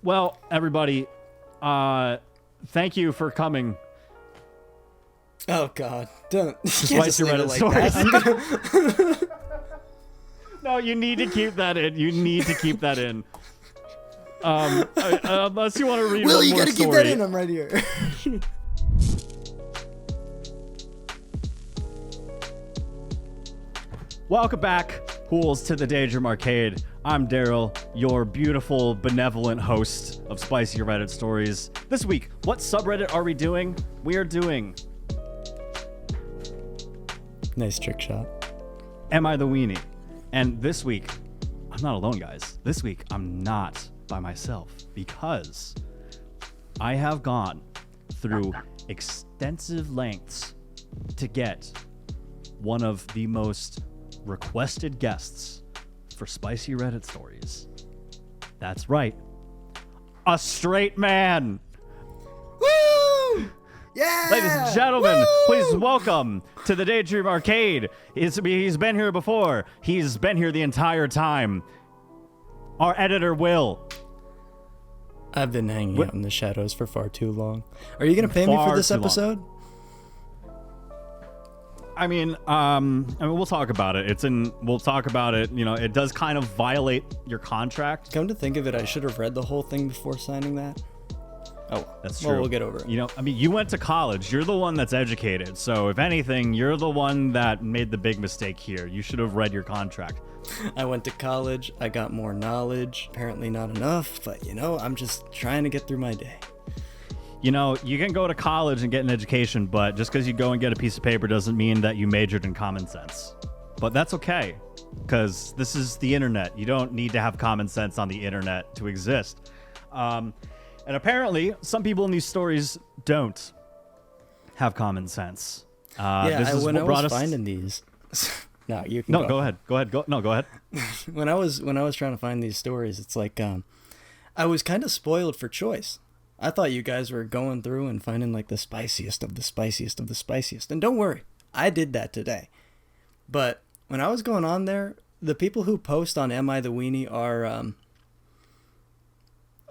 Well, everybody, thank you for coming. Oh God! Don't. Despite your Reddit stories. No, you need to keep that in. You need to keep that in. Unless you want to read Will, one you more gotta story. keep that in. I'm right here. Welcome back, Hools, to the Daydream Arcade. I'm Daryl, your beautiful, benevolent host of Spicy Reddit Stories. This week, what subreddit are we doing? We are doing... Nice trick shot. Am I the Weenie? And this week, I'm not alone, guys. This week, I'm not by myself because I have gone through extensive lengths to get one of the most requested guests for Spicy Reddit Stories. That's right. A straight man. Woo! Yeah! Ladies and gentlemen, Woo! please welcome to the Daydream Arcade. He's been here before. He's been here the entire time. Our editor, Will. I've been hanging out in the shadows for far too long. Are you gonna pay me for this episode? I mean, we'll talk about it. We'll talk about it. You know, it does kind of violate your contract. Come to think of it, I should have read the whole thing before signing that. Oh, that's true. Well, we'll get over it. You know, I mean, you went to college. You're the one that's educated. So if anything, you're the one that made the big mistake here. You should have read your contract. I went to college. I got more knowledge. Apparently not enough, but you know, I'm just trying to get through my day. You know, you can go to college and get an education, but just because you go and get a piece of paper doesn't mean that you majored in common sense. But that's okay, because this is the internet. You don't need to have common sense on the internet to exist. And apparently, some people in these stories don't have common sense. This is when what I brought was us finding these... No, you can go ahead. Go ahead. When I was trying to find these stories, it's like I was kind of spoiled for choice. I thought you guys were going through and finding like the spiciest of the spiciest of the spiciest. And don't worry, I did that today. But when I was going on there, the people who post on Am I the Weenie are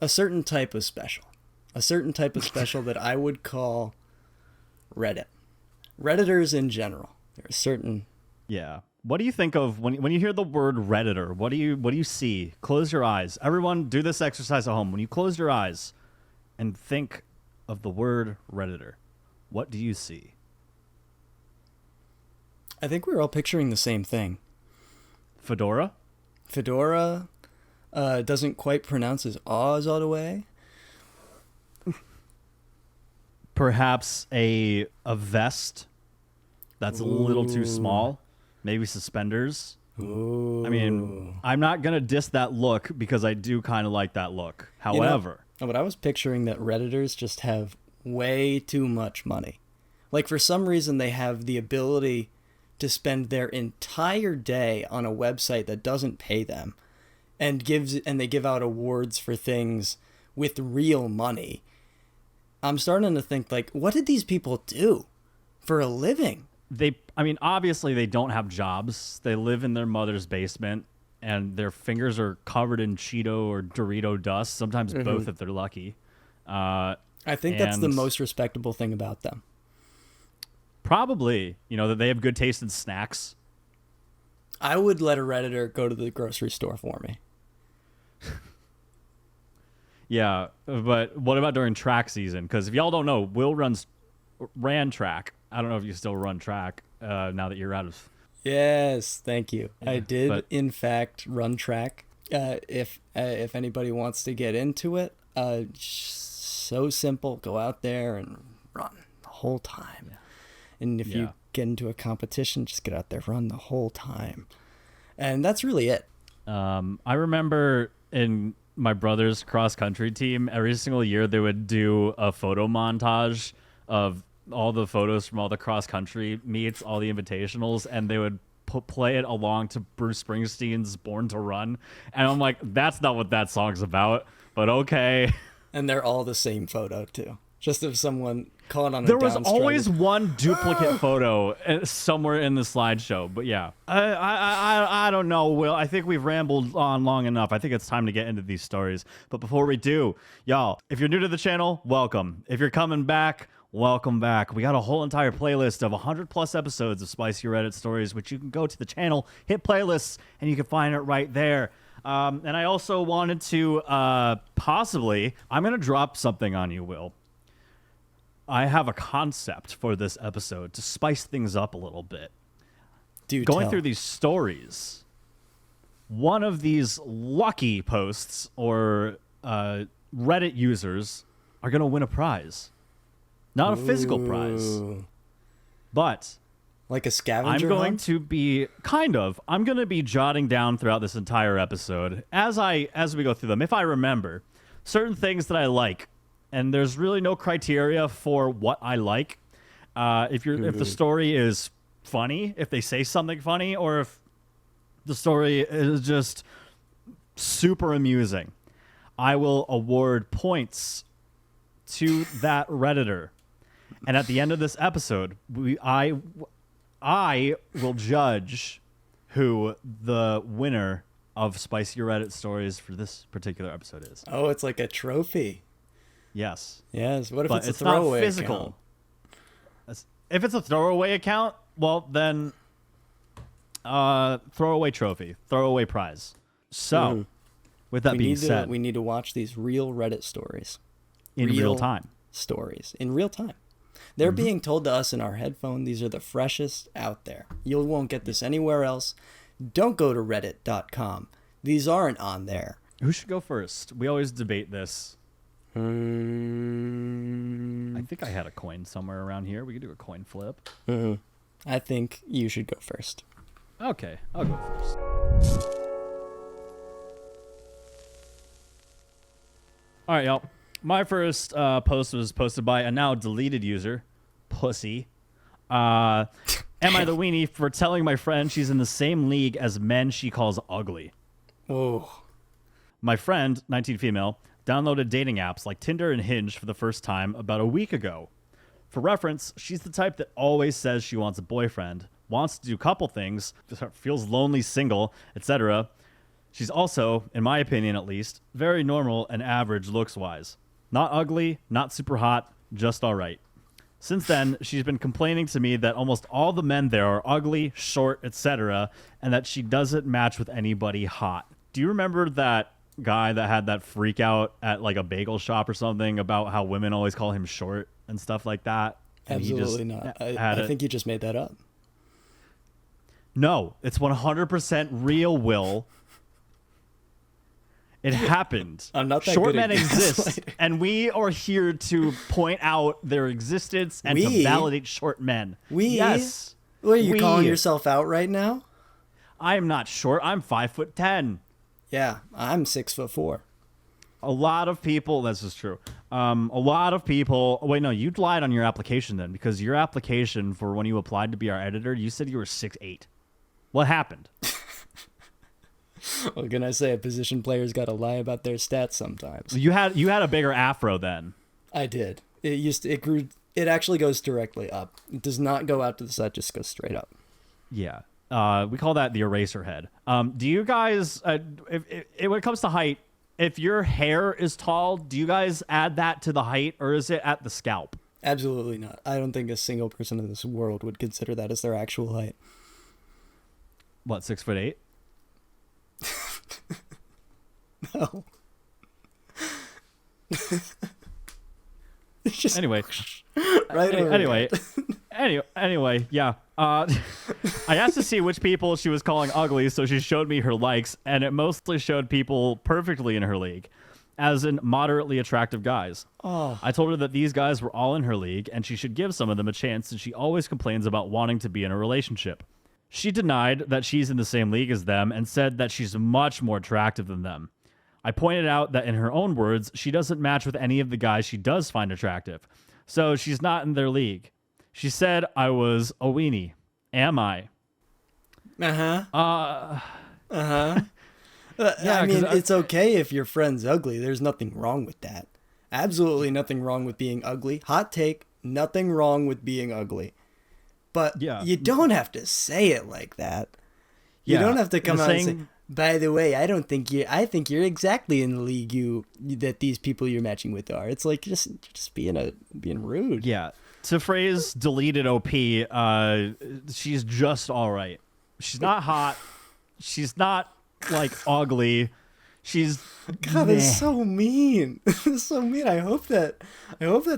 a certain type of special. A certain type of special that I would call Reddit. Redditors in general. There are certain... Yeah. What do you think of when you hear the word Redditor? What do you see? Close your eyes. Everyone, do this exercise at home. When you close your eyes and think of the word Redditor, what do you see? I think we're all picturing the same thing. Fedora? Fedora doesn't quite pronounce his Oz all the way. Perhaps a vest that's a little too small. Maybe suspenders. Ooh. I mean, I'm not going to diss that look because I do kind of like that look. However... But I was picturing that Redditors just have way too much money. Like, for some reason, they have the ability to spend their entire day on a website that doesn't pay them and they give out awards for things with real money. I'm starting to think, like, what did these people do for a living? Obviously they don't have jobs. They live in their mother's basement and their fingers are covered in Cheeto or Dorito dust, sometimes both if they're lucky. I think that's the most respectable thing about them. Probably, that they have good taste in snacks. I would let a Redditor go to the grocery store for me. Yeah, but what about during track season? Because if y'all don't know, Will ran track. I don't know if you still run track now that you're out of... Yes, thank you. Yeah, I did, in fact, run track. If anybody wants to get into it, so simple. Go out there and run the whole time. Yeah. And if you get into a competition, just get out there, run the whole time. And that's really it. I remember in my brother's cross-country team, every single year they would do a photo montage of all the photos from all the cross-country meets, all the invitationals, and they would play it along to Bruce Springsteen's Born to Run. And I'm like, that's not what that song's about, but okay. And they're all the same photo, too. Just of someone caught on a There was downstride. always one duplicate photo somewhere in the slideshow, but yeah, I don't know, Will. I think we've rambled on long enough. I think it's time to get into these stories. But before we do, y'all, if you're new to the channel, welcome. If you're coming back, welcome back. We got a whole entire playlist of 100+ episodes of Spicy Reddit Stories, which you can go to the channel, hit playlists, and you can find it right there. And I also wanted to possibly, I'm going to drop something on you, Will. I have a concept for this episode to spice things up a little bit. Going through these stories, one of these lucky posts or Reddit users are going to win a prize. Not a physical prize, but like a scavenger I'm going hunt? to be I'm going to be jotting down throughout this entire episode as we go through them, if I remember, certain things that I like. And there's really no criteria for what I like. If the story is funny, if they say something funny, or if the story is just super amusing, I will award points to that Redditor. And at the end of this episode, I will judge who the winner of Spicy Reddit Stories for this particular episode is. Oh, it's like a trophy. Yes. Yes. What if But it's a throwaway not physical? account? If it's a throwaway account, well then, throwaway trophy, throwaway prize. So, with that being said, we need to watch these real Reddit stories in real time. Stories in real time. They're being told to us in our headphone. These are the freshest out there. You won't get this anywhere else. Don't go to reddit.com. These aren't on there. Who should go first? We always debate this. I think I had a coin somewhere around here. We could do a coin flip. I think you should go first. Okay, I'll go first. All right, y'all. My first post was posted by a now deleted user, Pussy. Am I the weenie for telling my friend she's in the same league as men she calls ugly? Oh. My friend, 19 female, downloaded dating apps like Tinder and Hinge for the first time about a week ago. For reference, she's the type that always says she wants a boyfriend, wants to do couple things, feels lonely single, etc. She's also, in my opinion at least, very normal and average looks-wise. Not ugly, not super hot, just all right. Since then, she's been complaining to me that almost all the men there are ugly, short, etc., and that she doesn't match with anybody hot. Do you remember that guy that had that freak out at like a bagel shop or something about how women always call him short and stuff like that? And Absolutely not. I think you just made that up. No, it's 100% real, Will. It happened. I'm not that short good at men exist, gaslighting. and we are here to point out their existence and to validate short men. Yes. What, are you calling yourself out right now? I am not short. I'm 5'10". Yeah, I'm 6'4". A lot of people, this is true. A lot of people, wait, no, you lied on your application then, because your application for when you applied to be our editor, you said you were 6'8". What happened? What can I say? A position player's got to lie about their stats sometimes. You had a bigger afro then. I did. It grew. It actually goes directly up. It does not go out to the side. Just goes straight up. Yeah. We call that the eraser head. Do you guys, if when it comes to height, if your hair is tall, do you guys add that to the height, or is it at the scalp? Absolutely not. I don't think a single person in this world would consider that as their actual height. What, 6'8"? No. Anyway. Right Anyway, yeah. I asked to see which people she was calling ugly, so she showed me her likes, and it mostly showed people perfectly in her league, as in moderately attractive guys. Oh. I told her that these guys were all in her league, and she should give some of them a chance, and she always complains about wanting to be in a relationship. She denied that she's in the same league as them and said that she's much more attractive than them. I pointed out that in her own words, she doesn't match with any of the guys she does find attractive, so she's not in their league. She said I was a weenie. Am I? Yeah, Yeah, I mean, it's okay if your friend's ugly. There's nothing wrong with that. Absolutely nothing wrong with being ugly. Hot take, nothing wrong with being ugly. But Yeah. you don't have to say it like that. You Yeah. don't have to come out and say, saying, by the way, I think you're exactly in the league that these people you're matching with are. It's like just being rude. yeah. To phrase deleted OP, she's just all right. She's not hot. She's not like ugly. She's God, that's so mean. That's so mean. I hope that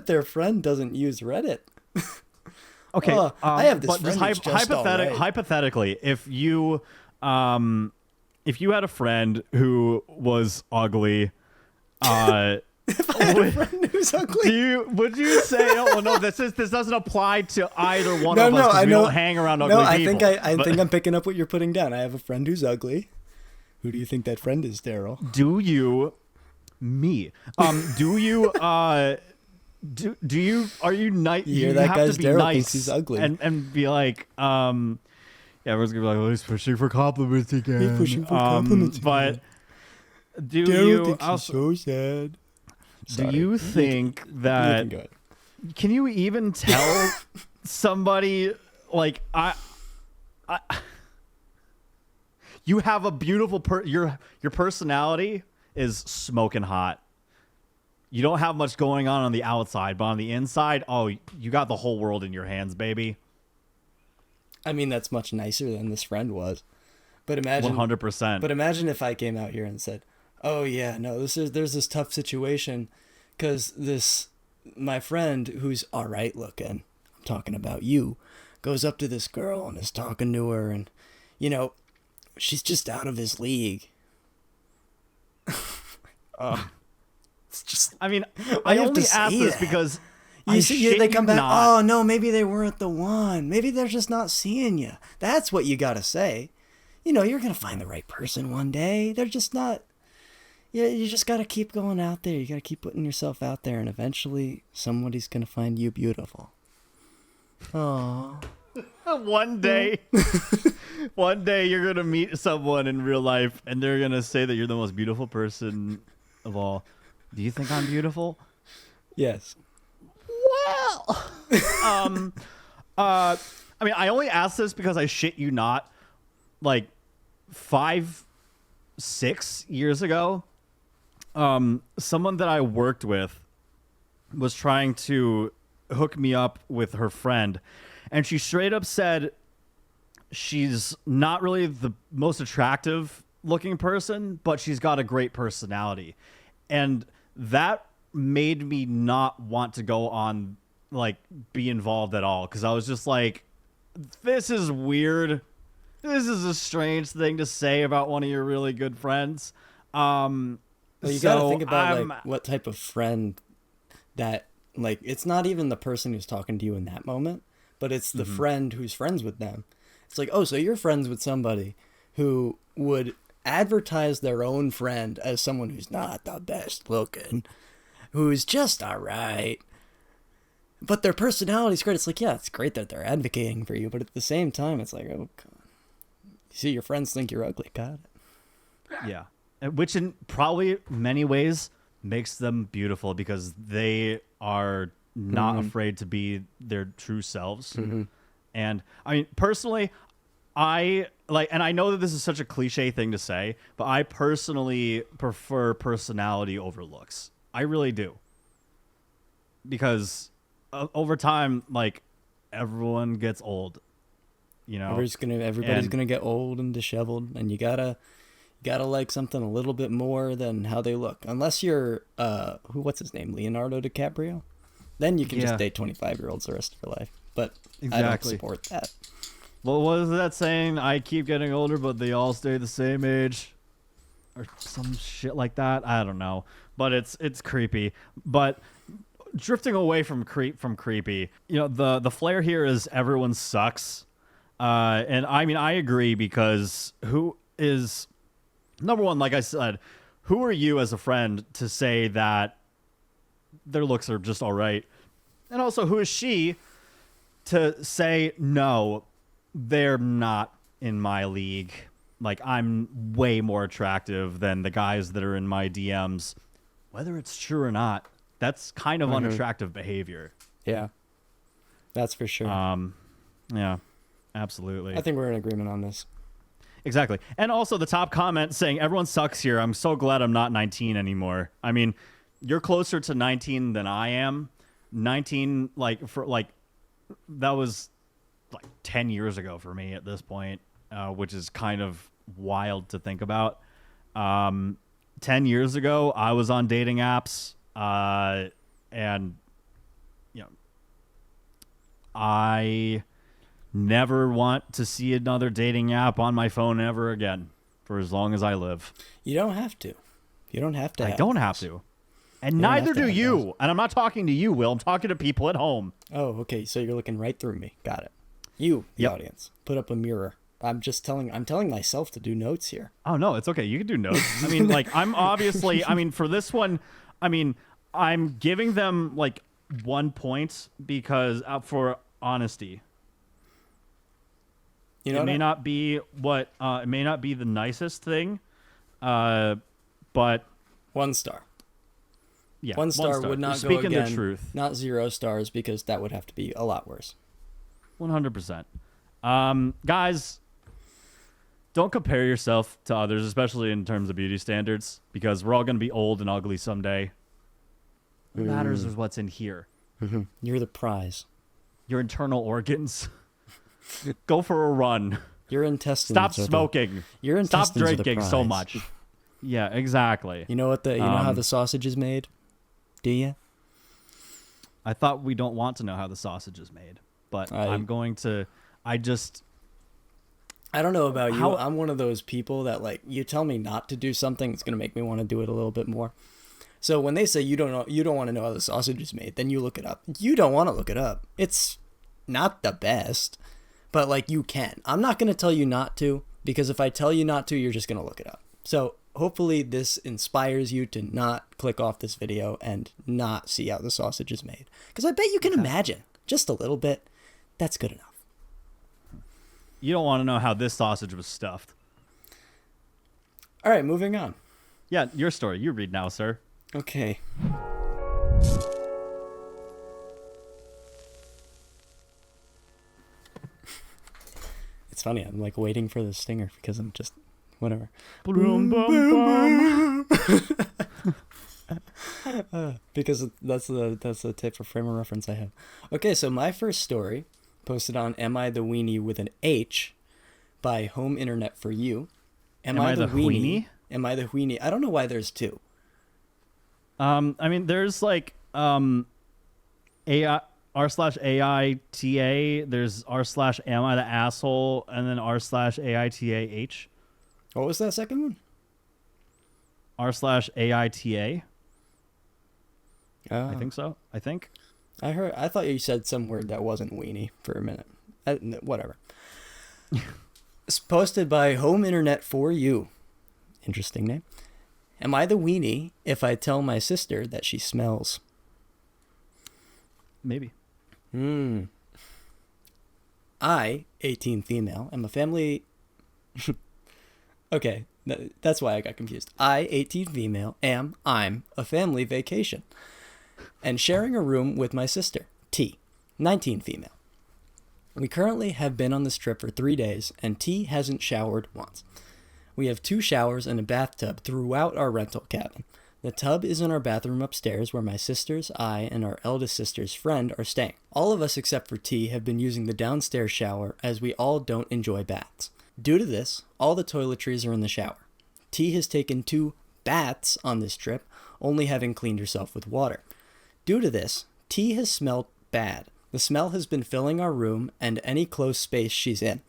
their friend doesn't use Reddit. okay. I have this but friend who's just all right. hypothetically, if you had a friend who was ugly, If I had a friend who's ugly, would you say? Oh no, this doesn't apply to either one of us. I We know. don't hang around ugly people. I think I'm picking up what you're putting down. I have a friend who's ugly. Who do you think that friend is, Daryl? Do you? Me. Do you? Do you? Are you nice? You hear you that, have guys? to be Daryl nice thinks he's ugly. and be like, yeah, everyone's gonna be like, oh, he's pushing for compliments again. He's pushing for compliments but again. do Daryl you? thinks Also, he's so sad. do Sorry. you think You that? can go ahead. Can you even tell somebody like you have a beautiful your personality is smoking hot. You don't have much going on the outside, but on the inside, oh, you got the whole world in your hands, baby. I mean, that's much nicer than this friend was. But imagine 100%. But imagine if I came out here and said, "Oh yeah, no, there's this tough situation because my friend who's all right looking, I'm talking about you, goes up to this girl and is talking to her, and she's just out of his league." It's just. I mean, I I have only to say ask this that. because You see, they come back. Not. Oh no, maybe they weren't the one. Maybe they're just not seeing you. That's what you gotta say. You're gonna find the right person one day. They're just not. Yeah, you just gotta keep going out there. You gotta keep putting yourself out there, and eventually somebody's gonna find you beautiful. Oh. One day you're gonna meet someone in real life, and they're gonna say that you're the most beautiful person of all. Do you think I'm beautiful? Yes. Well, I mean, I only ask this because I shit you not, like 5-6 years ago, someone that I worked with was trying to hook me up with her friend, and she straight up said she's not really the most attractive looking person, but she's got a great personality. And that made me not want to go on, like, be involved at all, because I was just like, this is weird. This is a strange thing to say about one of your really good friends. Well, you gotta think about like what type of friend that, like, it's not even the person who's talking to you in that moment, but it's the friend who's friends with them. It's like, oh, so you're friends with somebody who would advertise their own friend as someone who's not the best looking, who's just all right, but their personality's great. It's like, yeah, it's great that they're advocating for you, but at the same time, it's like, oh, God. You see, your friends think you're ugly. Got it. Yeah. Which in probably many ways makes them beautiful, because they are not afraid to be their true selves. And I mean, personally, I like, and I know that this is such a cliche thing to say, but I personally prefer personality over looks. I really do. Because over time, like, everyone gets old, everybody's gonna get old and disheveled, and you gotta like something a little bit more than how they look. Unless you're what's his name, Leonardo DiCaprio, then you can just date 25-year-olds the rest of your life. But I don't support that. Well, what is that saying? I keep getting older, but they all stay the same age, or some shit like that. I don't know, but it's creepy. But drifting away from creepy, the flair here is everyone sucks, and I mean, I agree, because who is number one? Like I said, who are you as a friend to say that their looks are just all right? And also, who is she to say, no, they're not in my league? Like, I'm way more attractive than the guys that are in my DMs. Whether it's true or not, that's kind of unattractive behavior. Yeah. That's for sure. Yeah, absolutely. I think we're in agreement on this. Exactly. And also the top comment saying, everyone sucks here. I'm so glad I'm not 19 anymore. I mean, you're closer to 19 than I am. 19, that was like 10 years ago for me at this point, which is kind of wild to think about. 10 years ago, I was on dating apps, and, you know, I never want to see another dating app on my phone ever again for as long as I live. You don't have to. You don't have to. I don't have to. And neither do you. And I'm not talking to you, Will. I'm talking to people at home. Oh, okay. So you're looking right through me. Got it. You, the audience, put up a mirror. I'm telling myself to do notes here. Oh, no, it's okay. You can do notes. I mean, like, I'm obviously, I mean, for this one, I mean, I'm giving them like 1 point because for honesty. You know, it may not be it may not be the nicest thing, but 1 star. Yeah, 1 star would not go again. Speaking the truth, not 0 stars, because that would have to be a lot worse. 100%. Guys, don't compare yourself to others, especially in terms of beauty standards, because we're all going to be old and ugly someday. What matters is what's in here. Mm-hmm. You're the prize. Your internal organs. Go for a run. Your intestines. Stop smoking. Your intestines. Stop drinking so much. Yeah, exactly. You know what you know how the sausage is made? Do you? I thought we don't want to know how the sausage is made, but I'm going to. I don't know about you. I'm one of those people that, like, you tell me not to do something, it's gonna make me want to do it a little bit more. So when they say you don't want to know how the sausage is made, then you look it up. You don't want to look it up. It's not the best, but like, you can. I'm not gonna tell you not to, because if I tell you not to, you're just gonna look it up. So hopefully this inspires you to not click off this video and not see how the sausage is made, because I bet you can imagine just a little bit. That's good enough. You don't want to know how this sausage was stuffed. All right, moving on. Yeah, your story. You read now, sir. Okay. It's funny. I'm like waiting for the stinger because I'm just whatever. Boom, boom, boom. Because that's the type of frame of reference I have. Okay, so my first story, posted on Am I the Weenie with an H by Home Internet for You. Am I the Weenie? Am I the Weenie? I don't know why there's 2. I mean, there's like AI r/AITA. There's r/Am I the Asshole, and then r/AITAH. What was that second one? r/AITA. Oh. I think so. I thought you said some word that wasn't weenie for a minute. Whatever. It's posted by Home Internet for You. Interesting name. Am I the weenie if I tell my sister that she smells? Maybe. I, 18 female, am a family... Okay, that's why I got confused. I, 18 female, I'm a family vacation and sharing a room with my sister, T, 19 female. We currently have been on this trip for 3 days, and T hasn't showered once. We have 2 showers and a bathtub throughout our rental cabin. The tub is in our bathroom upstairs where my sisters, I, and our eldest sister's friend are staying. All of us except for T have been using the downstairs shower as we all don't enjoy baths. Due to this, all the toiletries are in the shower. T has taken 2 baths on this trip, only having cleaned herself with water. Due to this, T has smelled bad. The smell has been filling our room and any closed space she's in.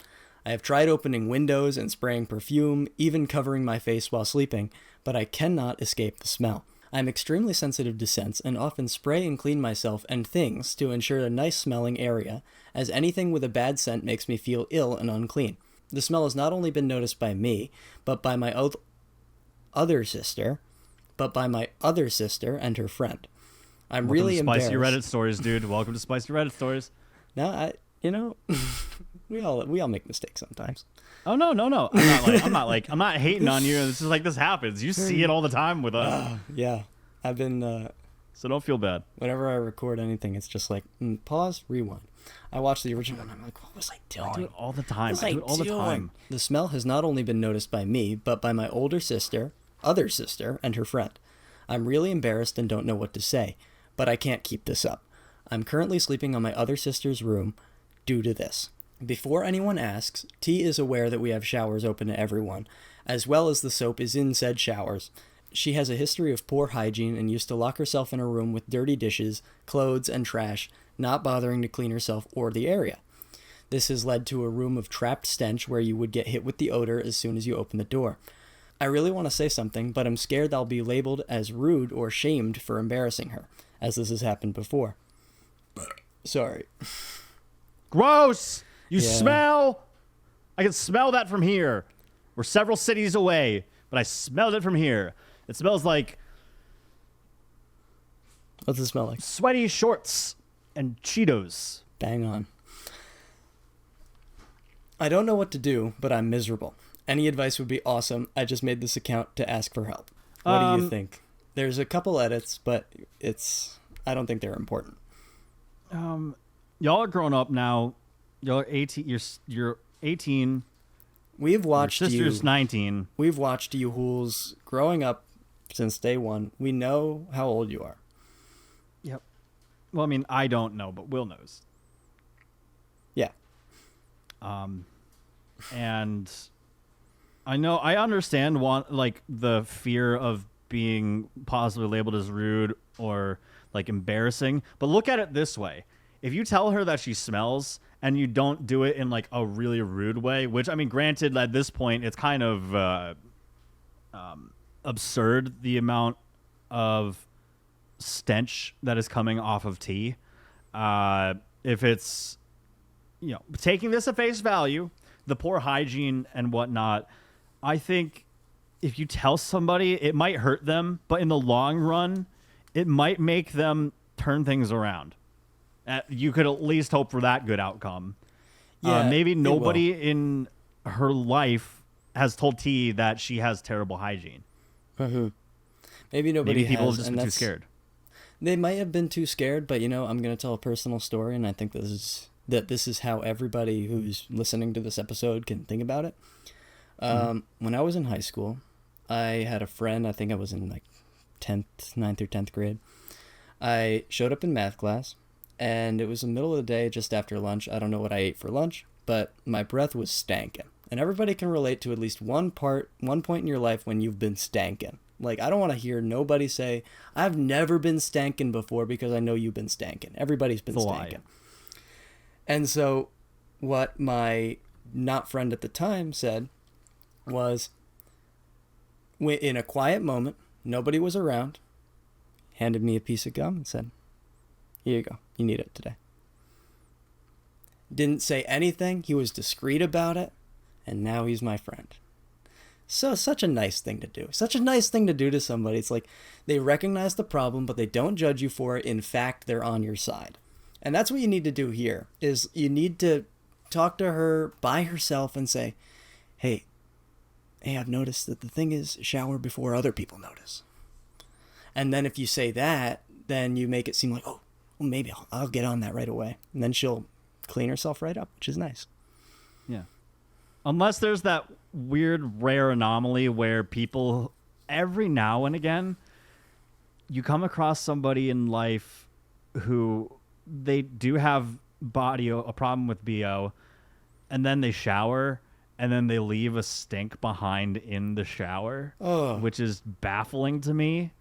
I have tried opening windows and spraying perfume, even covering my face while sleeping, but I cannot escape the smell. I am extremely sensitive to scents and often spray and clean myself and things to ensure a nice smelling area, as anything with a bad scent makes me feel ill and unclean. The smell has not only been noticed by me, but by my other sister and her friend. I'm really embarrassed. Spicy Reddit stories, dude. Welcome to Spicy Reddit stories. No, we all make mistakes sometimes. Oh no. I'm not hating on you. This is like, this happens. You see it all the time with us. Yeah. I've been So don't feel bad. Whenever I record anything, it's just like, pause, rewind. I watch the original and I'm like, what was I doing? I do it all the time. What was I do it all the doing? time. The smell has not only been noticed by me, but by my older sister, other sister, and her friend. I'm really embarrassed and don't know what to say, but I can't keep this up. I'm currently sleeping on my other sister's room due to this. Before anyone asks, T is aware that we have showers open to everyone, as well as the soap is in said showers. She has a history of poor hygiene and used to lock herself in her room with dirty dishes, clothes, and trash, not bothering to clean herself or the area. This has led to a room of trapped stench where you would get hit with the odor as soon as you open the door. I really want to say something, but I'm scared I'll be labeled as rude or shamed for embarrassing her, as this has happened before. Sorry. Gross! You Yeah. smell! I can smell that from here. We're several cities away, but I smelled it from here. It smells like What's it smell like? sweaty shorts and Cheetos. Bang on. I don't know what to do, but I'm miserable. Any advice would be awesome. I just made this account to ask for help. What do you think? There's a couple edits, but I don't think they're important. Y'all are grown up now. Y'all are 18. You're 18. We've watched Your you. sister's 19. We've watched you hools growing up since day one. We know how old you are. Yep. Well, I mean, I don't know, but Will knows. Yeah. And I understand the fear of being possibly labeled as rude or like embarrassing, but look at it this way. If you tell her that she smells and you don't do it in like a really rude way, which I mean, granted at this point, it's kind of absurd, the amount of stench that is coming off of tea. If it's, taking this at face value, the poor hygiene and whatnot, I think if you tell somebody, it might hurt them, but in the long run, it might make them turn things around. You could at least hope for that good outcome. Yeah, maybe it nobody in her life has told T that she has terrible hygiene. Mm-hmm. Maybe nobody Maybe people has, have just and been too scared. They might have been too scared, but I'm going to tell a personal story, and I think this is how everybody who's listening to this episode can think about it. When I was in high school, I had a friend. I think I was in like 9th or 10th grade. I showed up in math class, and it was the middle of the day, just after lunch. I don't know what I ate for lunch, but my breath was stankin'. And everybody can relate to at least one point in your life when you've been stankin'. Like, I don't want to hear nobody say, I've never been stankin' before, because I know you've been stankin'. Everybody's been stankin'. And so what my not friend at the time said was, in a quiet moment, nobody was around, handed me a piece of gum and said, here you go. You need it today. Didn't say anything. He was discreet about it. And now he's my friend. So such a nice thing to do. Such a nice thing to do to somebody. It's like they recognize the problem, but they don't judge you for it. In fact, they're on your side. And that's what you need to do here, is you need to talk to her by herself and say, hey, I've noticed that the thing is shower before other people notice. And then if you say that, then you make it seem like, well, maybe I'll get on that right away. And then she'll clean herself right up, which is nice. Yeah. Unless there's that weird, rare anomaly where people, every now and again, you come across somebody in life who they do have a problem with BO, and then they shower, and then they leave a stink behind in the shower, which is baffling to me.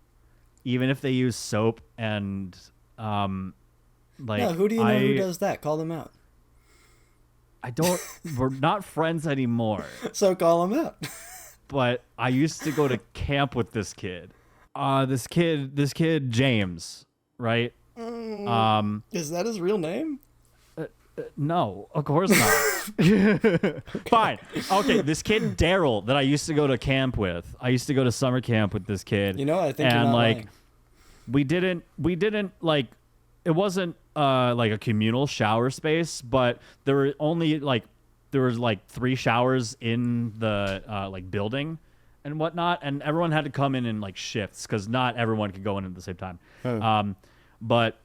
Even if they use soap and who do you know who does that? Call them out. We're not friends anymore. So call them out. But I used to go to camp with this kid. This kid James, right? Is that his real name? No, of course not. Fine. Okay, this kid Daryl that I used to go to camp with. I used to go to summer camp with this kid. I think you're not lying. we didn't like, it wasn't like a communal shower space, but there were only like 3 showers in the like building, and whatnot, and everyone had to come in like shifts because not everyone could go in at the same time. But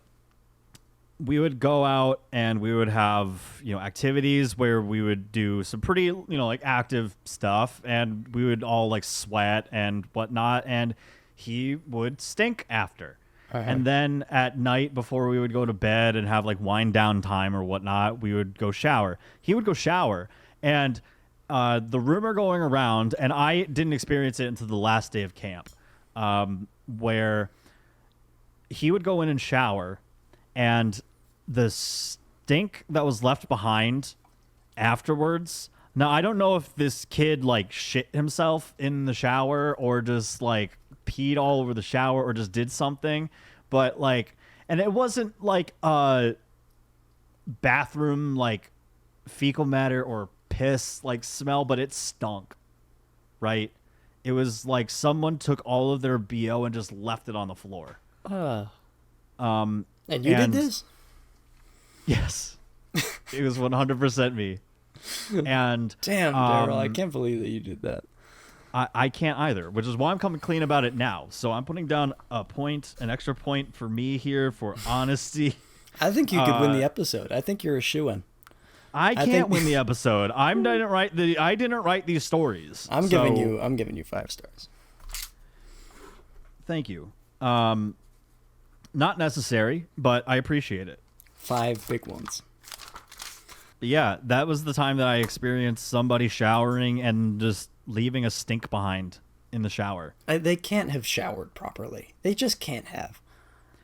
we would go out and we would have, activities where we would do some pretty, like active stuff, and we would all like sweat and whatnot, and he would stink after. And then at night before we would go to bed and have like wind down time or whatnot, we would go shower. He would go shower. And the rumor going around, and I didn't experience it until the last day of camp, where he would go in and shower, and the stink that was left behind afterwards. Now, I don't know if this kid like shit himself in the shower or just like peed all over the shower or just did something, but like, and it wasn't like a bathroom like fecal matter or piss like smell, but it stunk, right? It was like someone took all of their BO and just left it on the floor. And you did this? Yes. It was 100% me. And damn, Daryl, I can't believe that you did that. I can't either, which is why I'm coming clean about it now. So I'm putting down an extra point for me here for honesty. I think you could win the episode. I think you're a shoo-in. I can't win the episode. I didn't write these stories. I'm giving you 5 stars. Thank you. Not necessary, but I appreciate it. 5 big ones. Yeah, that was the time that I experienced somebody showering and just leaving a stink behind in the shower. They can't have showered properly. They just can't have.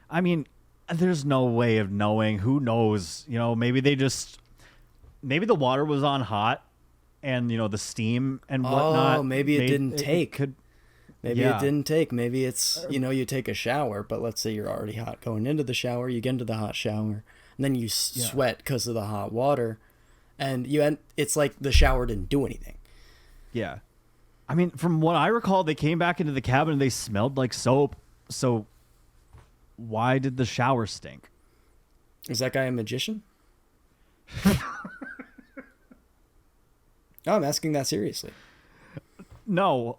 I mean, there's no way of knowing. Who knows? Maybe the water was on hot and, the steam and whatnot. Oh, maybe it didn't take. Maybe Yeah. it didn't take. Maybe it's, you take a shower, but let's say you're already hot going into the shower. You get into the hot shower, and then you sweat because of the hot water, and it's like the shower didn't do anything. Yeah. I mean, from what I recall, they came back into the cabin and they smelled like soap. So why did the shower stink? Is that guy a magician? No, I'm asking that seriously. No.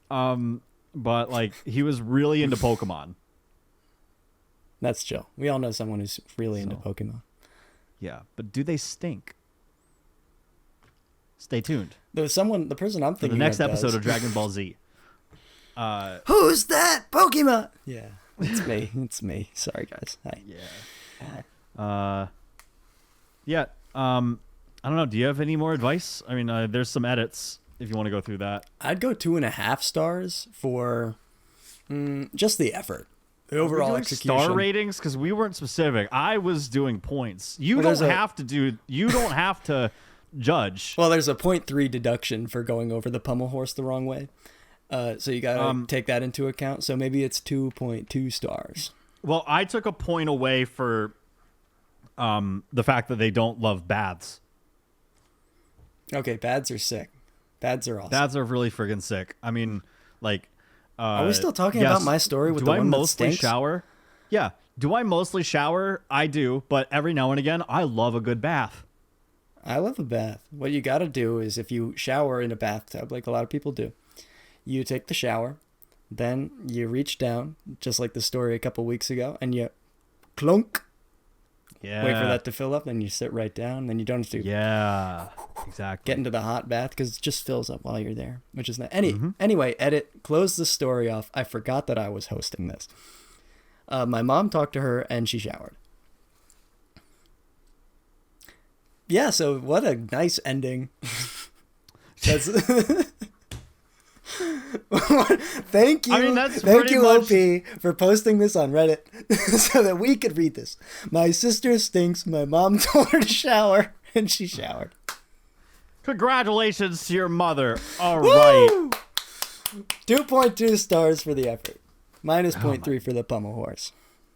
But like he was really into Pokemon. That's chill. We all know someone who's really into Pokemon. Yeah, but do they stink? Stay tuned. There's the person I'm thinking for the next of episode does. of Dragon Ball Z. Who's that Pokemon? Yeah, it's me. It's me. Sorry, guys. Hi. Yeah. Yeah. I don't know. Do you have any more advice? I mean, there's some edits if you want to go through that. I'd go 2.5 stars for just the effort. The overall execution. Star ratings, because we weren't specific. I was doing points. You don't have to judge. Well, there's a 0.3 deduction for going over the pommel horse the wrong way. So you gotta take that into account. So maybe it's 2.2 stars. Well, I took a point away for the fact that they don't love baths. Okay, baths are sick. Baths are awesome. Baths are really friggin' sick. I mean, like... are we still talking about my story with the one that stinks? Do I mostly shower? Yeah. Do I mostly shower? I do, but every now and again, I love a good bath. I love a bath. What you got to do is if you shower in a bathtub, like a lot of people do, you take the shower, then you reach down, just like the story a couple weeks ago, and you clunk. Yeah. Wait for that to fill up, then you sit right down, then you don't have to exactly. get into the hot bath because it just fills up while you're there, which is not. Anyway, edit, close the story off. I forgot that I was hosting this. My mom talked to her, and she showered. Yeah, so what a nice ending. That's Thank you. I mean, that's Thank you, much... OP, for posting this on Reddit so that we could read this. My sister stinks. My mom told her to shower, and she showered. Congratulations to your mother. All right. 2.2 stars for the effort. Minus 0.3 for the pommel horse.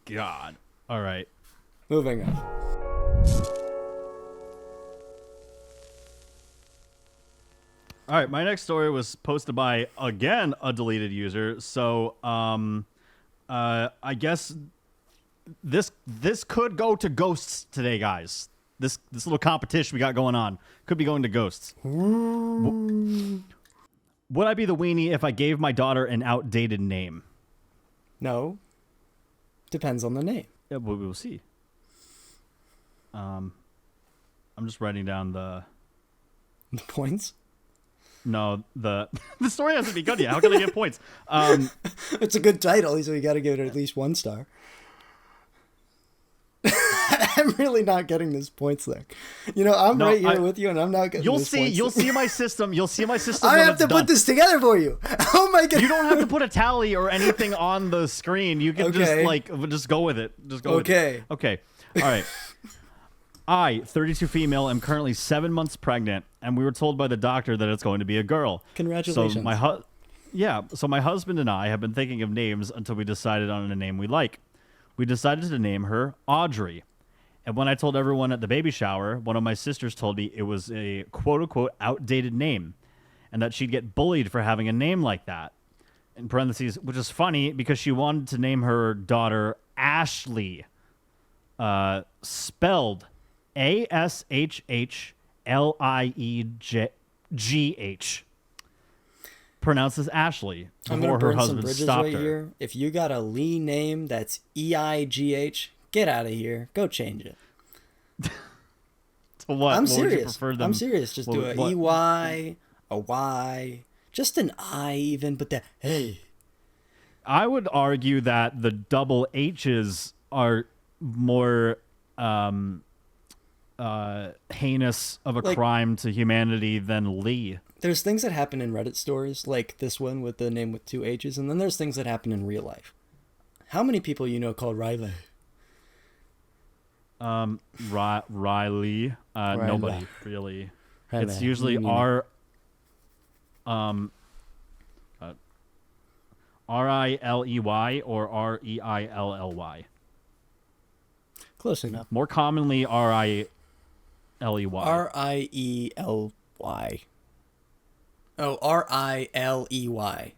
God. All right. Moving on. All right, my next story was posted by, again, a deleted user. So, I guess this could go to ghosts today, guys. This little competition we got going on could be going to ghosts. Would I be the weenie if I gave my daughter an outdated name? No. Depends on the name. Yeah, we will see. I'm just writing down the points. No, the story hasn't begun yet. How can I get points? It's a good title, so you got to give it at least 1 star. I'm really not getting this points there. I'm right here with you, and I'm not getting. You'll see my system. You'll see my system. I have to put this together for you. Oh my god! You don't have to put a tally or anything on the screen. You can just go with it. Just go. Okay. With it. Okay. All right. I, 32 female, am currently 7 months pregnant, and we were told by the doctor that it's going to be a girl. Congratulations. So my husband and I have been thinking of names until we decided on a name we like. We decided to name her Audrey. And when I told everyone at the baby shower, one of my sisters told me it was a quote-unquote outdated name and that she'd get bullied for having a name like that. In parentheses, which is funny because she wanted to name her daughter Ashley, spelled Ashhliegh. Pronounced as Ashley. I'm going to burn some bridges right here. If you got a Lee name that's EIGH, get out of here. Go change it. To what? I'm what serious. Would you prefer them? I'm serious. Just do a EY, a Y, just an I even, but that, hey. I would argue that the double H's are more heinous of a crime to humanity than Lee. There's things that happen in Reddit stories, like this one with the name with 2 H's, and then there's things that happen in real life. How many people called Riley? Riley. Nobody really. Riley. It's usually Riley or Reilly. Close enough. More commonly Riley. Riely. Oh, Riley.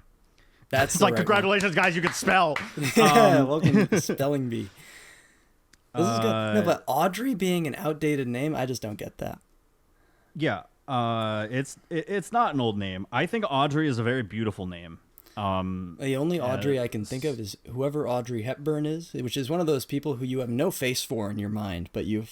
That's it's like, congratulations, guys, you can spell. Yeah, welcome to Spelling Bee. This is good. No, but Audrey being an outdated name, I just don't get that. Yeah, it's not an old name. I think Audrey is a very beautiful name. The only Audrey I can think of is whoever Audrey Hepburn is, which is one of those people who you have no face for in your mind, but you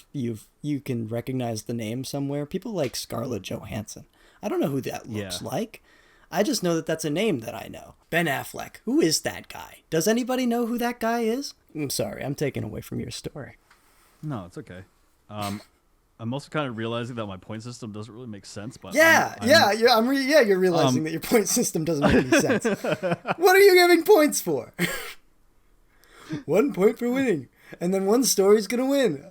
can recognize the name somewhere. People like Scarlett Johansson. I don't know who that looks like. I just know that that's a name that I know. Ben Affleck. Who is that guy? Does anybody know who that guy is? I'm sorry, I'm taking away from your story. No, it's okay. I'm also kind of realizing that my point system doesn't really make sense. But you're realizing that your point system doesn't make any sense. What are you giving points for? 1 point for winning, and then one story's gonna win.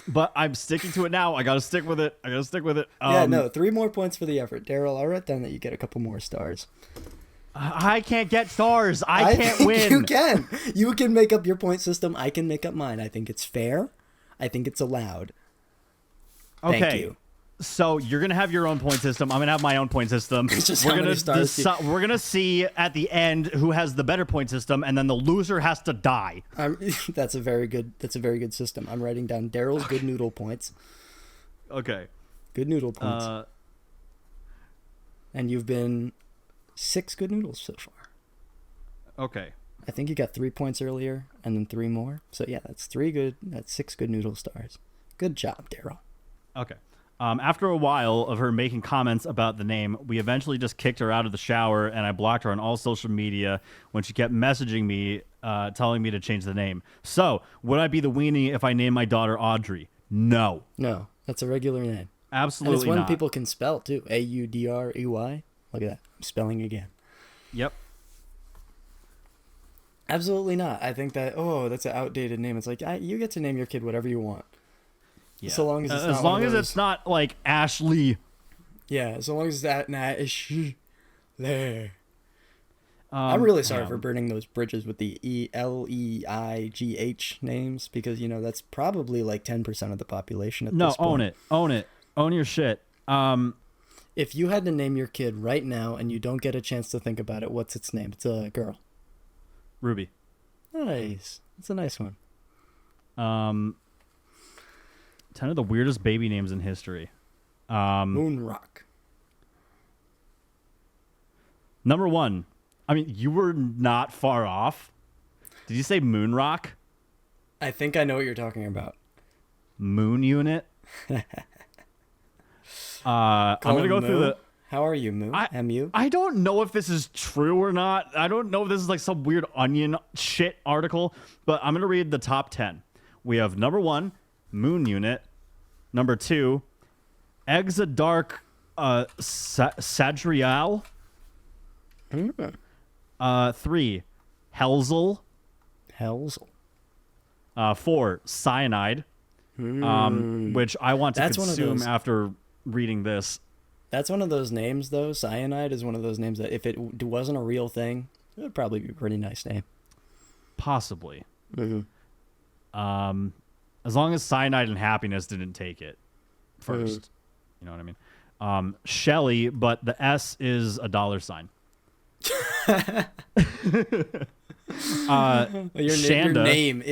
But I'm sticking to it now. I gotta stick with it. 3 more points for the effort, Daryl. I'll write down that you get a couple more stars. I can't get stars. I can't win. You can. You can make up your point system. I can make up mine. I think it's fair. I think it's allowed. Okay. Thank you. So you're gonna have your own point system. I'm gonna have my own point system. We're gonna see at the end who has the better point system, and then the loser has to die. That's a very good system. I'm writing down Daryl's good noodle points. Okay. Good noodle points. And you've been 6 good noodles so far. Okay. I think you got 3 points earlier, and then 3 more. So yeah, that's 6 good noodle stars. Good job, Daryl. Okay. After a while of her making comments about the name, we eventually just kicked her out of the shower, and I blocked her on all social media when she kept messaging me, telling me to change the name. So, would I be the weenie if I named my daughter Audrey? No. No, that's a regular name. Absolutely not. And it's one people can spell, too. Audrey. Look at that. I'm spelling again. Yep. Absolutely not. I think that, that's an outdated name. It's like, you get to name your kid whatever you want. Yeah. So long as it's not like Ashley. Yeah, so long as that there. I'm really sorry for burning those bridges with the ELEIGH names because that's probably like 10% of the population at this point. Own it. Own your shit. If you had to name your kid right now and you don't get a chance to think about it, what's its name? It's a girl. Ruby. Nice. It's a nice one. 10 of the weirdest baby names in history. Moon rock. Number 1. I mean, you were not far off. Did you say moon rock? I think I know what you're talking about. Moon unit? I'm going to go through the... How are you, Moo? M-U? I don't know if this is true or not. I don't know if this is like some weird onion shit article, but I'm going to read the top 10. We have number 1, moon unit. Number 2, Exodark Sadrial. 3, Helzel. 4, Cyanide. Which I want to consume after reading this. That's one of those names, though. Cyanide is one of those names that if it wasn't a real thing, it would probably be a pretty nice name. Possibly. Mm-hmm. As long as Cyanide and Happiness didn't take it first. You know what I mean? Shelly, but the S is a $. Your name.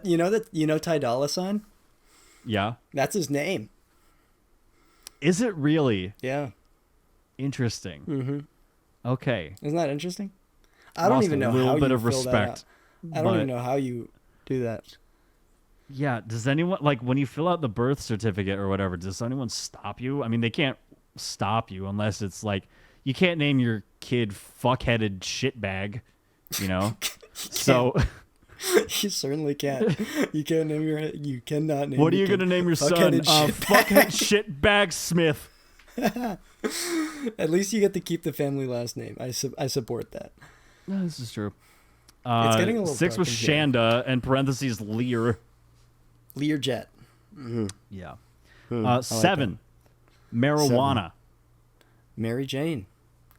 You know Ty Dolla $ign? Yeah. That's his name. Is it really? Yeah. Interesting. Mm-hmm. Okay. Isn't that interesting? I don't even know how you fill that out. A little bit of respect. I don't even know how you do that. Yeah. Does anyone, like, when you fill out the birth certificate or whatever, does anyone stop you? I mean, they can't stop you unless it's like, you can't name your kid fuckheaded shitbag, you know? So... You certainly can't. You can't name you cannot name. What are you going to name your son? Fuckhead shitbag Smith. At least you get to keep the family last name. I support that. No, this is true. It's getting a little 6 was Shanda, and parentheses Lear. Learjet. Mm-hmm. Yeah. 7, marijuana. 7. Mary Jane.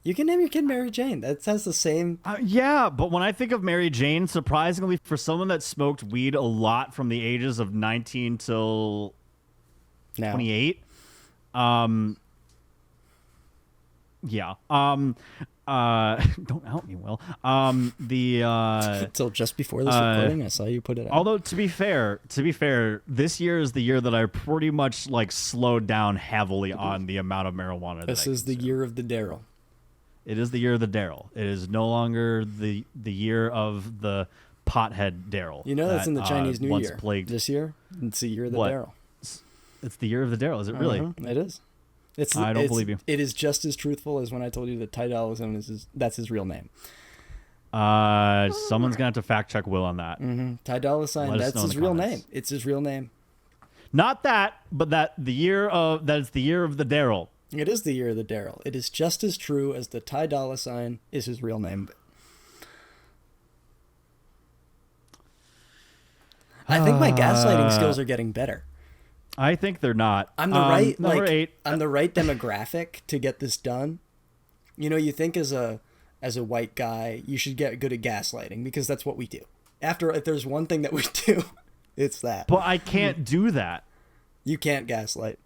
You can name your kid Mary Jane. That has the same... yeah, but when I think of Mary Jane, surprisingly, for someone that smoked weed a lot from the ages of 19 till 28, yeah. Don't help me, Will. Till just before this recording, I saw you put it out. Although, to be fair, this year is the year that I pretty much like slowed down heavily on the amount of marijuana. This is the year of the Daryl. It is the year of the Daryl. It is no longer the year of the pothead Daryl. You know that's in the Chinese New Year. Plagued. This year, it's the year of the Daryl. It's the year of the Daryl. Is it really? It is. I don't believe you. It is just as truthful as when I told you that Ty Dolla $ign that's his real name. Someone's gonna have to fact check Will on that. Mm-hmm. Ty Dolla $ign. That's his real name. It's his real name. Not that, but that it's the year of the Daryl. It is the year of the Daryl. It is just as true as the Ty Dolla $ign is his real name. I think my gaslighting skills are getting better. I think they're not. I'm the right number 8. I'm the right demographic to get this done. You know, you think as a white guy, you should get good at gaslighting because that's what we do. If there's one thing that we do, it's that. But I can't do that. You can't gaslight.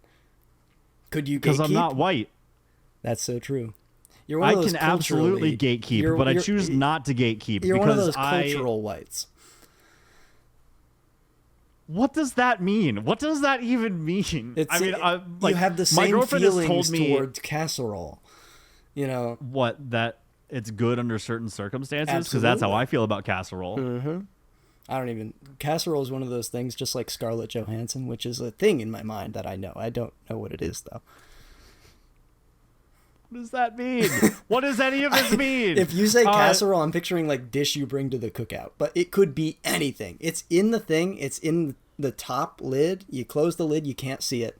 Could you gatekeep? Because I'm not white. That's so true. I can absolutely gatekeep, but I choose not to gatekeep. You're because one of those cultural whites. What does that mean? What does that even mean? You have the same feelings towards casserole. You know what? That it's good under certain circumstances because that's how I feel about casserole. Mm-hmm. Casserole is one of those things, just like Scarlett Johansson, which is a thing in my mind that I know. I don't know what it is though. What does that mean? What does any of this mean? If you say casserole, I'm picturing like dish you bring to the cookout, but it could be anything. It's in the thing. It's in the top lid. You close the lid, you can't see it.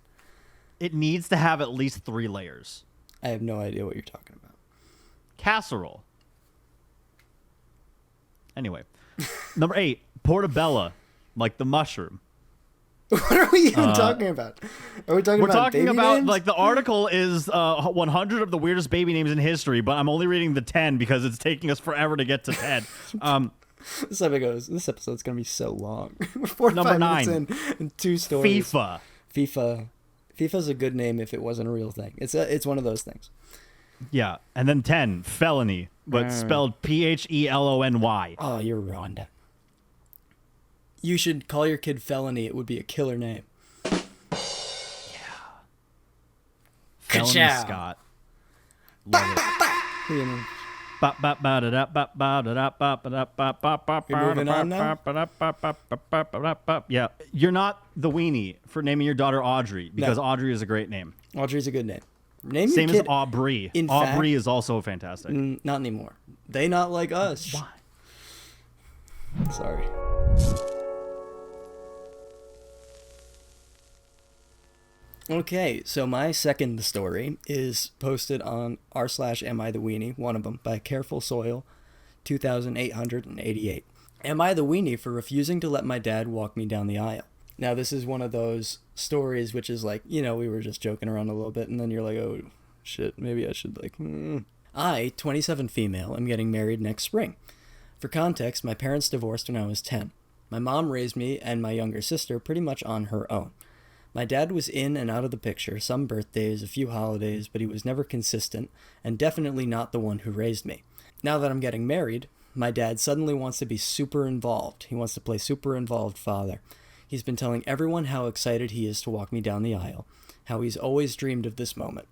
It needs to have at least 3 layers. I have no idea what you're talking about. Casserole. Anyway, number 8, portabella, like the mushroom. What are we even talking about? Are we talking about baby names? Like the article is 100 of the weirdest baby names in history, but I'm only reading the 10 because it's taking us forever to get to 10. This episode's gonna be so long. We're 45 number 9 minutes in and 2 stories. FIFA's a good name if it wasn't a real thing. It's one of those things. Yeah, and then 10 felony, but spelled PHELONY. Oh, you're ruined. You should call your kid Felony. It would be a killer name. Yeah. Bellamy Ka-chow. Scott. Love it. You know, You're moving on now? Yeah, you're not the weenie for naming your daughter Audrey because Audrey is a great name. Audrey's a good name. Name Same your as kid. Aubrey. In Aubrey fact- is also fantastic. Not anymore. They not like us. Why? Sorry. Okay, so my second story is posted on r/Am I the Weenie, one of them, by Careful Soil, 2888. Am I the weenie for refusing to let my dad walk me down the aisle? Now, this is one of those stories which is like, we were just joking around a little bit, and then you're like, oh, shit, maybe I should, I, 27 female, am getting married next spring. For context, my parents divorced when I was 10. My mom raised me and my younger sister pretty much on her own. My dad was in and out of the picture, some birthdays, a few holidays, but he was never consistent, and definitely not the one who raised me. Now that I'm getting married, my dad suddenly wants to be super involved. He wants to play super involved father. He's been telling everyone how excited he is to walk me down the aisle, how he's always dreamed of this moment.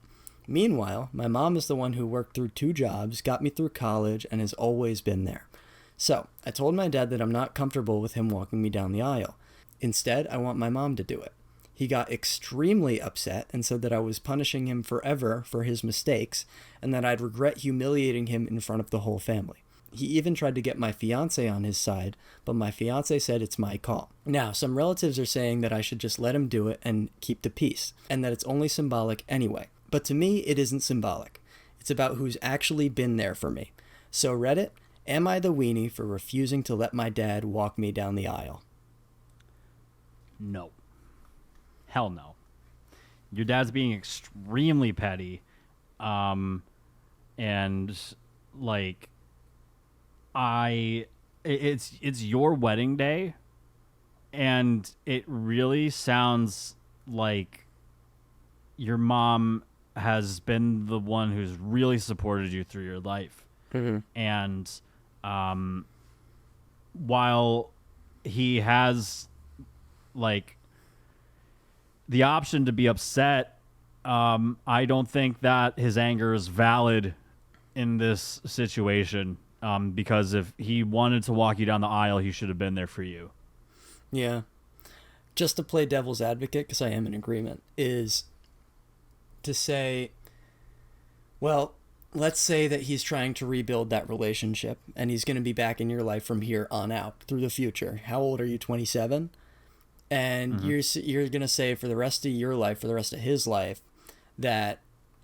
Meanwhile, my mom is the one who worked through 2 jobs, got me through college, and has always been there. So, I told my dad that I'm not comfortable with him walking me down the aisle. Instead, I want my mom to do it. He got extremely upset and said that I was punishing him forever for his mistakes and that I'd regret humiliating him in front of the whole family. He even tried to get my fiancé on his side, but my fiancé said it's my call. Now, some relatives are saying that I should just let him do it and keep the peace, and that it's only symbolic anyway. But to me, it isn't symbolic. It's about who's actually been there for me. So Reddit, am I the weenie for refusing to let my dad walk me down the aisle? No. Hell no. Your dad's being extremely petty. And like it's your wedding day, and it really sounds like your mom has been the one who's really supported you through your life. Mm-hmm. And while he has like the option to be upset, I don't think that his anger is valid in this situation, because if he wanted to walk you down the aisle, he should have been there for you. Yeah. Just to play devil's advocate, because I am in agreement, is to say, well, let's say that he's trying to rebuild that relationship and he's going to be back in your life from here on out through the future. How old are you? 27? And you're going to say for the rest of your life, for the rest of his life, that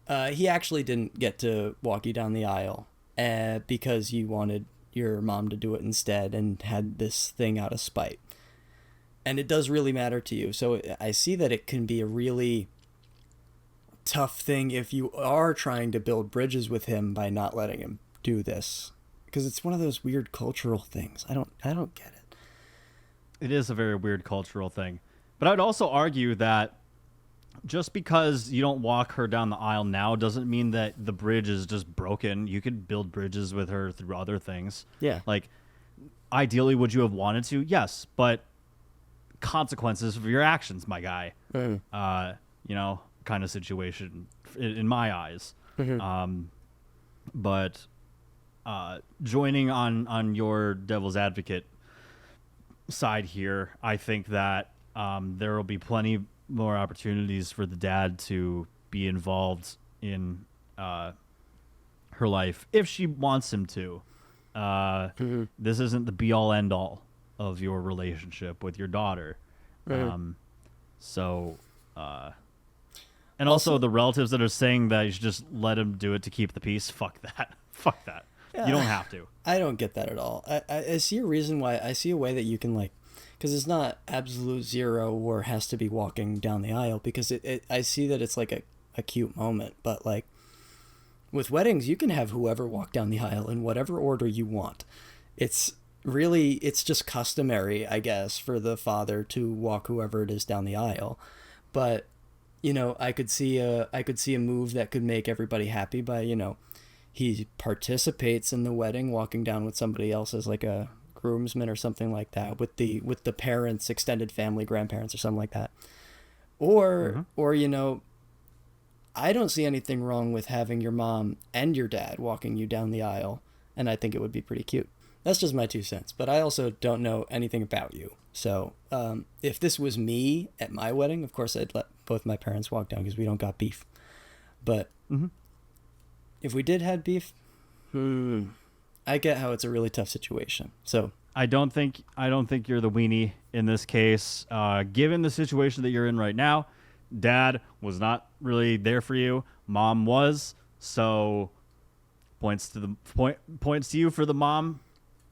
he actually didn't get to walk you down the aisle because you wanted your mom to do it instead and had this thing out of spite. And it does really matter to you. So I see that it can be a really tough thing if you are trying to build bridges with him by not letting him do this. Because it's one of those weird cultural things. I don't get it. It is a very weird cultural thing. But I'd also argue that just because you don't walk her down the aisle now doesn't mean that the bridge is just broken. You could build bridges with her through other things. Yeah. Like, ideally, would you have wanted to? Yes, but consequences for your actions, my guy. Kind of situation in my eyes. But joining on your devil's advocate side here, I think that there will be plenty more opportunities for the dad to be involved in her life if she wants him to. This isn't the be-all end-all of your relationship with your daughter. And also the relatives that are saying that you should just let him do it to keep the peace, fuck that. Fuck that. You don't have to. I don't get that at all. I see a reason why. I see a way that you can, like, because it's not absolute zero or has to be walking down the aisle, because I see that it's like a cute moment. But, like, with weddings, you can have whoever walk down the aisle in whatever order you want. It's just customary, I guess, for the father to walk whoever it is down the aisle. But, I could see a move that could make everybody happy by, he participates in the wedding, walking down with somebody else as like a groomsman or something like that, with the parents, extended family, grandparents or something like that. Or I don't see anything wrong with having your mom and your dad walking you down the aisle, and I think it would be pretty cute. That's just my 2 cents, but I also don't know anything about you. So if this was me at my wedding, of course I'd let both my parents walk down because we don't got beef. But if we did have beef, I get how it's a really tough situation. So I don't think you're the weenie in this case. Given the situation that you're in right now, Dad was not really there for you. Mom was, so points to you for the mom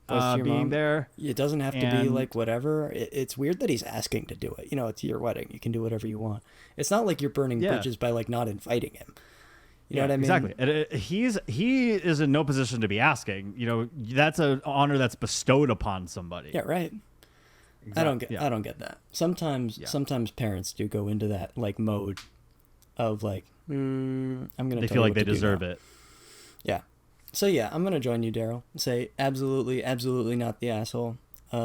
being mom. there. It doesn't have to be like whatever. It's weird that he's asking to do it. You know, it's your wedding. You can do whatever you want. It's not like you're burning bridges by like not inviting him. You know what I mean? Exactly. And he is in no position to be asking. You know, that's an honor that's bestowed upon somebody. Yeah, right. Exactly. I don't get that. Sometimes parents do go into that like mode of like I'm gonna. They feel like they deserve it. Yeah. So yeah, I'm gonna join you, Daryl. Say absolutely not the asshole. I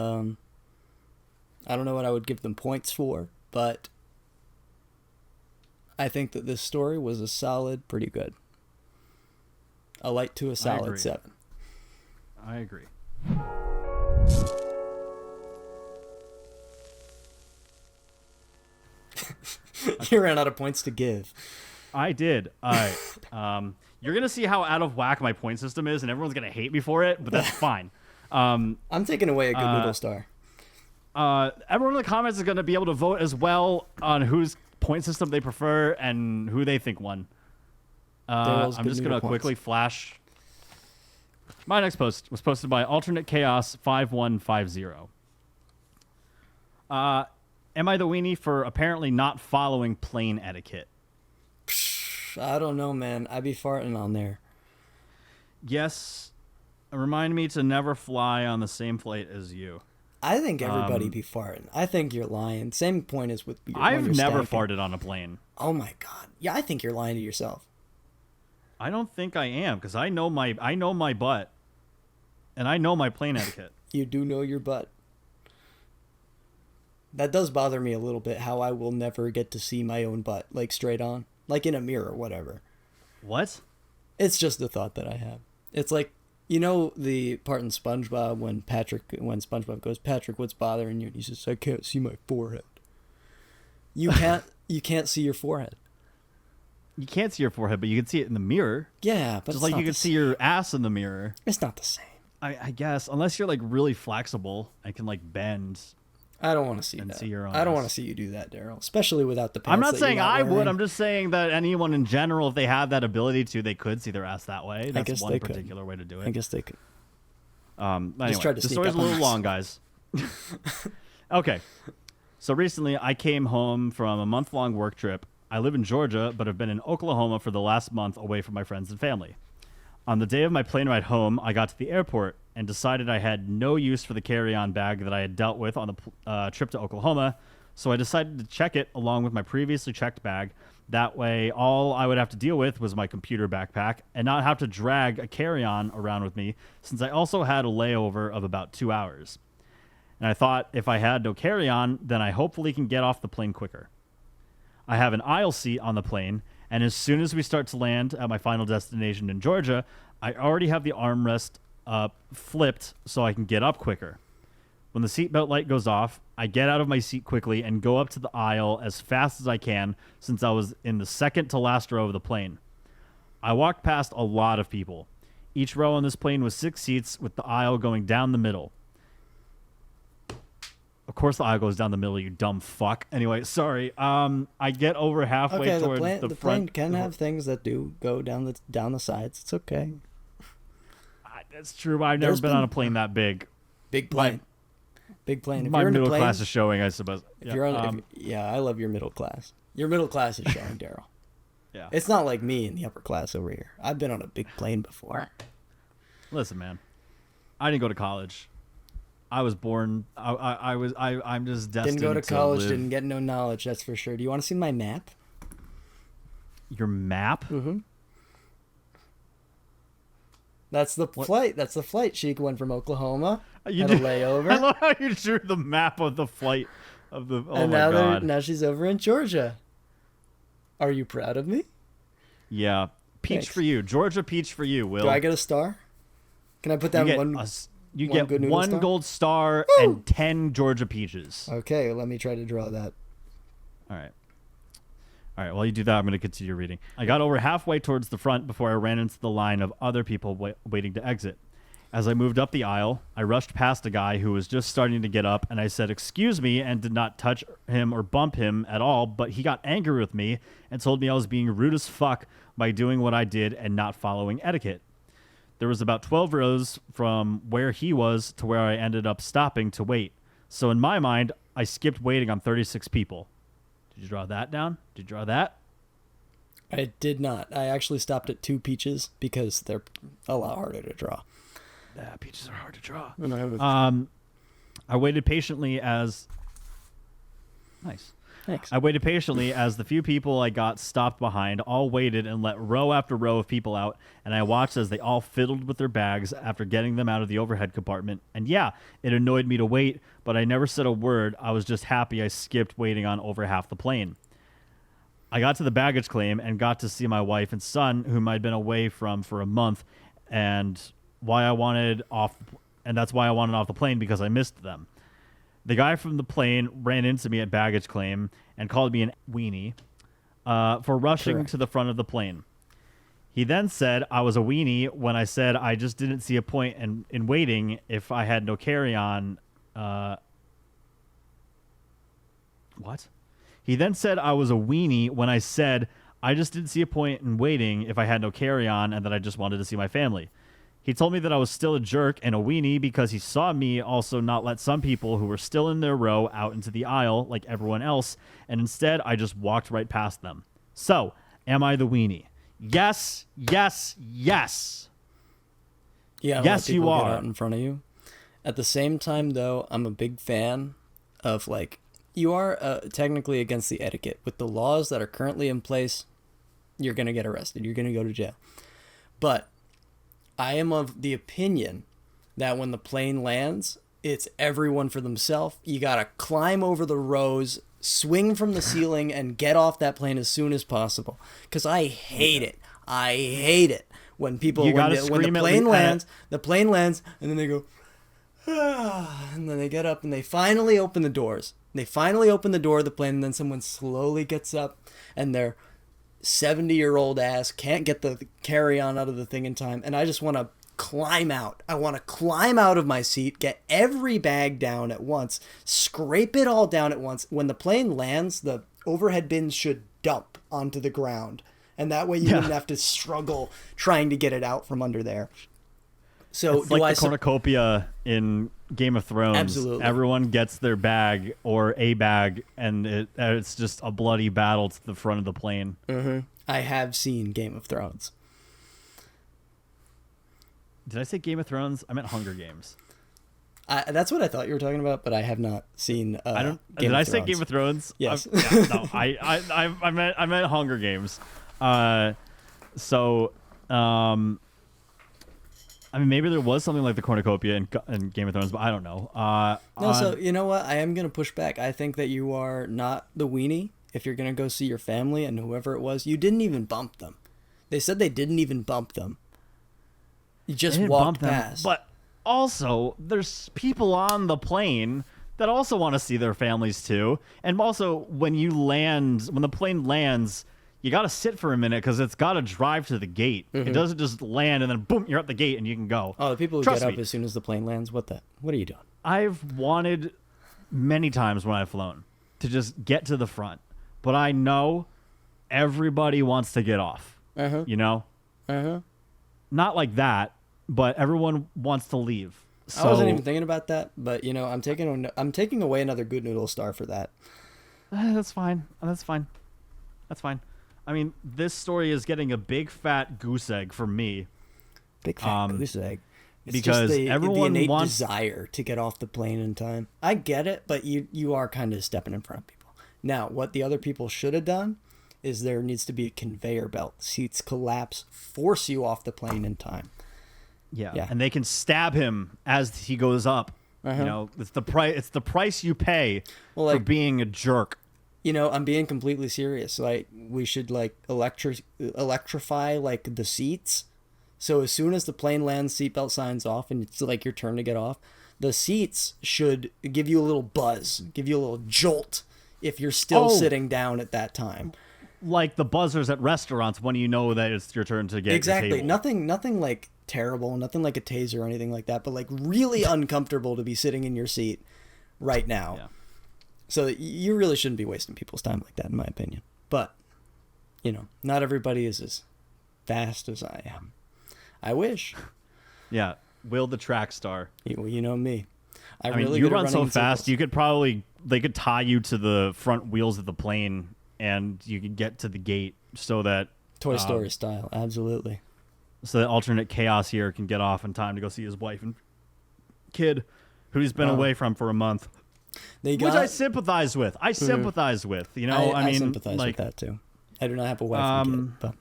don't know what I would give them points for, but I think that this story was a solid, pretty good. A light to a solid 7. I agree. You ran out of points to give. I did. All right. You're going to see how out of whack my point system is, and everyone's going to hate me for it, but that's fine. I'm taking away a good noodle star. Everyone in the comments is going to be able to vote as well on whose point system they prefer and who they think won. I'm just going to quickly flash. My next post was posted by Alternate Chaos 5150. Am I the weenie for apparently not following plane etiquette? I don't know, man. I be farting on there. Yes. Remind me to never fly on the same flight as you. I think everybody be farting. I think you're lying. Same point as with your, I've never farted on a plane. Oh my god. Yeah, I think you're lying to yourself. I don't think I am, because I know my butt. And I know my plane etiquette. You do know your butt. That does bother me a little bit, how I will never get to see my own butt, like straight on. Like in a mirror, whatever. What? It's just a thought that I have. It's like, you know the part in SpongeBob when SpongeBob goes, Patrick, what's bothering you? And he says, I can't see my forehead. You can't see your forehead. You can't see your forehead, but you can see it in the mirror. Yeah, but just like you can see your ass in the mirror. It's not the same. I guess, unless you're like really flexible, I can like bend. I don't want to see that. See your own I don't ass. want to see you do that, Daryl. Especially without the pants. I'm not that saying you're I would. wearing. I'm just saying that anyone in general, if they have that ability to, they could see their ass that way. That's one particular way to do it. I guess they could. Anyway, just tried to the sneak story's up a on little us. long, guys. Okay. So recently, I came home from a month-long work trip. I live in Georgia, but have been in Oklahoma for the last month away from my friends and family. On the day of my plane ride home, I got to the airport and decided I had no use for the carry-on bag that I had dealt with on the trip to Oklahoma, so I decided to check it along with my previously checked bag. That way, all I would have to deal with was my computer backpack and not have to drag a carry-on around with me, since I also had a layover of about 2 hours. And I thought if I had no carry-on, then I hopefully can get off the plane quicker. I have an aisle seat on the plane, and as soon as we start to land at my final destination in Georgia, I already have the armrest flipped so I can get up quicker. When the seatbelt light goes off, I get out of my seat quickly and go up to the aisle as fast as I can, since I was in the second to last row of the plane. I walked past a lot of people. Each row on this plane was 6 seats, with the aisle going down the middle. Of course the aisle goes down the middle, you dumb fuck. Anyway, sorry. I get over halfway towards the front. The plane can have things that do go down the sides. It's okay. That's true, but I've never been on a plane that big. Big plane. Big plane. If My you're in a middle plane, class is showing, I suppose. If you're on, I love your middle class. Your middle class is showing, Daryl. Yeah. It's not like me in the upper class over here. I've been on a big plane before. Listen, man. I didn't go to college. I was born. I'm just destined. Didn't go to college. Live. Didn't get no knowledge. That's for sure. Do you want to see my map? Your map? Mm-hmm. That's the flight. That's the flight. She went from Oklahoma. Had a layover. I love how you drew the map of the flight of the. Oh and my god! Now she's over in Georgia. Are you proud of me? Yeah. Peach Thanks. for you. Georgia peach for you, Will. Do I get a star? Can I put down You get good noodle one star? gold star and 10 Georgia peaches. Okay, let me try to draw that. All right. All right, while you do that, I'm going to continue reading. I got over halfway towards the front before I ran into the line of other people waiting to exit. As I moved up the aisle, I rushed past a guy who was just starting to get up, and I said, "Excuse me," and did not touch him or bump him at all, but he got angry with me and told me I was being rude as fuck by doing what I did and not following etiquette. There was about 12 rows from where he was to where I ended up stopping to wait. So in my mind, I skipped waiting on 36 people. Did you draw that down? Did you draw that? I did not. I actually stopped at 2 peaches because they're a lot harder to draw. Yeah, peaches are hard to draw. And I have I waited patiently as... Nice. Thanks. I waited patiently as the few people I got stopped behind all waited and let row after row of people out, and I watched as they all fiddled with their bags after getting them out of the overhead compartment. And yeah, it annoyed me to wait, but I never said a word. I was just happy I skipped waiting on over half the plane. I got to the baggage claim and got to see my wife and son, whom I'd been away from for a month, and that's why I wanted off the plane, because I missed them. The guy from the plane ran into me at baggage claim and called me an weenie for rushing Correct. to the front of the plane. He then said I was a weenie when I said I just didn't see a point in waiting if I had no carry-on. What? He then said I was a weenie when I said I just didn't see a point in waiting if I had no carry-on and that I just wanted to see my family. He told me that I was still a jerk and a weenie because he saw me also not let some people who were still in their row out into the aisle like everyone else, and instead I just walked right past them. So, am I the weenie? Yes, yes, yes. Yeah, Yes, you Get are. out in front of you. At the same time, though, I'm a big fan of, like, you are technically against the etiquette. With the laws that are currently in place, you're going to get arrested. You're going to go to jail. But I am of the opinion that when the plane lands, it's everyone for themselves. You got to climb over the rows, swing from the ceiling, and get off that plane as soon as possible. Because I hate it. I hate it when people, when the plane lands, and then they go, and then they get up and they finally open the doors. They finally open the door of the plane, and then someone slowly gets up, and their 70-year-old ass can't get the carry-on out of the thing in time, and I just want to climb out. I want to climb out of my seat, get every bag down at once, scrape it all down at once. When the plane lands, the overhead bins should dump onto the ground, and that way you wouldn't have to struggle trying to get it out from under there. So it's like the cornucopia in Game of Thrones. Absolutely. Everyone gets their bag or a bag, and it's just a bloody battle to the front of the plane. Mm-hmm. I have seen Game of Thrones. Did I say Game of Thrones? I meant Hunger Games. That's what I thought you were talking about, but I have not seen. I don't. Game Did of I say Thrones. Game of Thrones? Yes. No. I meant Hunger Games. I mean, maybe there was something like the cornucopia in Game of Thrones, but I don't know. No, so you know what? I am going to push back. I think that you are not the weenie if you're going to go see your family and whoever it was. You didn't even bump them. They said they didn't even bump them. You just walked past. But also, there's people on the plane that also want to see their families too. And also, when the plane lands, you got to sit for a minute because it's got to drive to the gate. Mm-hmm. It doesn't just land and then boom, you're at the gate and you can go. Oh, the people who Trust get up me. as soon as the plane lands, what are you doing? I've wanted many times when I've flown to just get to the front, but I know everybody wants to get off. Uh-huh. You know? Uh-huh. Not like that, but everyone wants to leave. So, I wasn't even thinking about that, but you know, I'm taking away another good noodle star for that. That's fine. That's fine. I mean, this story is getting a big fat goose egg from me. Big fat goose egg. It's because just everyone the innate wants desire to get off the plane in time. I get it, but you are kind of stepping in front of people. Now, what the other people should have done is there needs to be a conveyor belt. Seats collapse, force you off the plane in time. Yeah. And they can stab him as he goes up. Uh-huh. You know, it's the price you pay Well, for being a jerk. I'm being completely serious. Like, we should like electrify like the seats. So as soon as the plane lands, seatbelt signs off, and it's like your turn to get off, the seats should give you a little buzz, give you a little jolt if you're still sitting down at that time. Like the buzzers at restaurants when you know that it's your turn to get Exactly. your table. Nothing like terrible, nothing like a taser or anything like that, but like really uncomfortable to be sitting in your seat right now. Yeah. So you really shouldn't be wasting people's time like that, in my opinion. But, not everybody is as fast as I am. I wish. Yeah. Will the track star. You know me. I mean, you run so fast, they could tie you to the front wheels of the plane and you could get to the gate so that Toy Story style, absolutely. So that alternate chaos here can get off in time to go see his wife and kid, who he's been away from for a month. Which I sympathize with. I sympathize with. I sympathize with that too. I do not have a wife and kid, but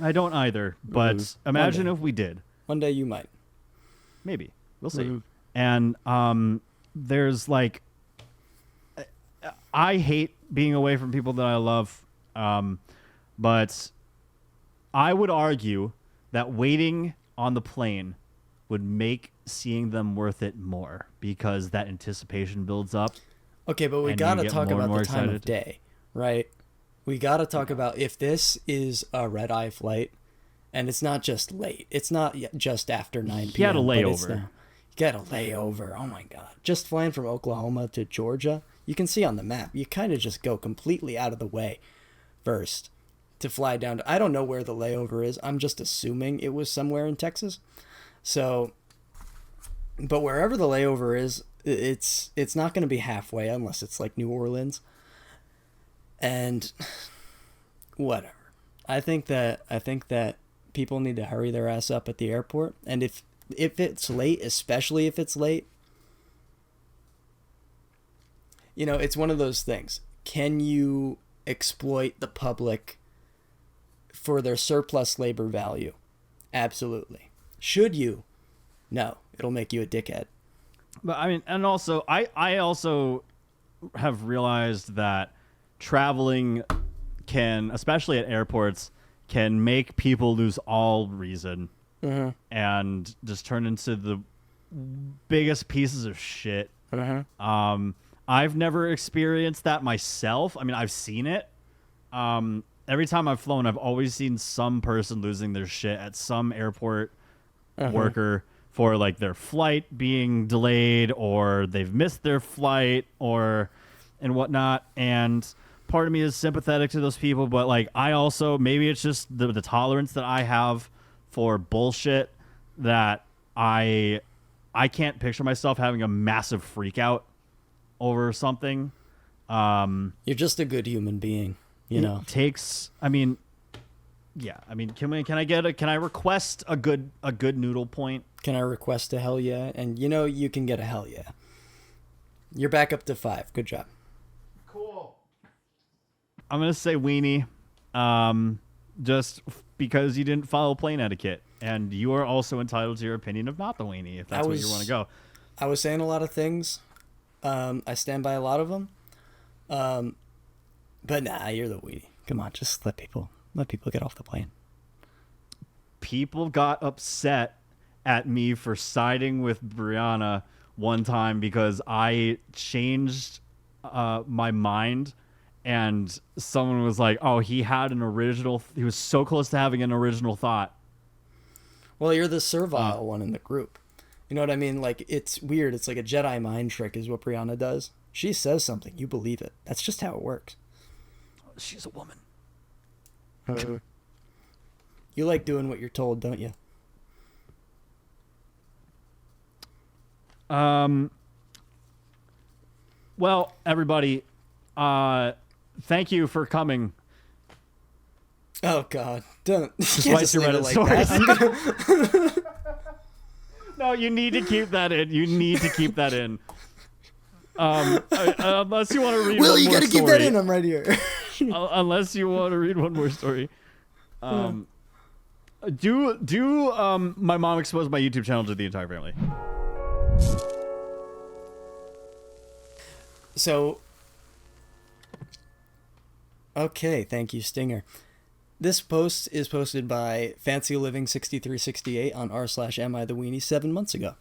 I don't either. But imagine if we did. One day you might. Maybe. We'll see. And there's like, I hate being away from people that I love, but I would argue that waiting on the plane would make seeing them worth it more because that anticipation builds up. Okay, but we got to talk about the time of day, right? We got to talk about if this is a red-eye flight and it's not just late. It's not just after 9 p.m. You had a layover. You got a layover. Oh, my God. Just flying from Oklahoma to Georgia, you can see on the map, you kind of just go completely out of the way first to fly down to... I don't know where the layover is. I'm just assuming it was somewhere in Texas. So, but wherever the layover is, it's not going to be halfway unless it's like New Orleans. And whatever. I think that people need to hurry their ass up at the airport. And if it's late, especially if it's late, it's one of those things. Can you exploit the public for their surplus labor value? Absolutely. Should you? No. It'll make you a dickhead. But I mean, and also, I also have realized that traveling can, especially at airports, can make people lose all reason and just turn into the biggest pieces of shit. I've never experienced that myself. I mean, I've seen it. Every time I've flown, I've always seen some person losing their shit at some airport worker for like their flight being delayed or they've missed their flight and whatnot. And part of me is sympathetic to those people, but like I also, maybe it's just the tolerance that I have for bullshit that I can't picture myself having a massive freak out over something. You're just a good human being, It takes, I mean, yeah. I mean, can I request a good noodle point? Can I request a hell yeah? And you can get a hell yeah. You're back up to 5. Good job. Cool. I'm gonna say weenie, just because you didn't follow plane etiquette, and you are also entitled to your opinion of not the weenie if that's where you want to go. I was saying a lot of things. I stand by a lot of them. But nah, you're the weenie. Come on, just let people get off the plane. People got upset at me for siding with Brianna one time because I changed my mind, and someone was like, "Oh, he was so close to having an original thought." Well, you're the servile one in the group. You know what I mean? Like, it's weird. It's like a Jedi mind trick is what Brianna does. She says something, you believe it. That's just how it works. She's a woman. You like doing what you're told, don't you? Well, everybody, thank you for coming. Oh God! Don't. Despite your Reddit stories. No, you need to keep that in. You need to keep that in. Unless you want to read. Will, one you more gotta story. keep that in. I'm right here. Unless you want to read one more story. Do my mom exposed my YouTube channel to the entire family. So, Okay, thank you, Stinger. This post is posted by Fancy Living 6368 on r/Am I the Weenie 7 months ago.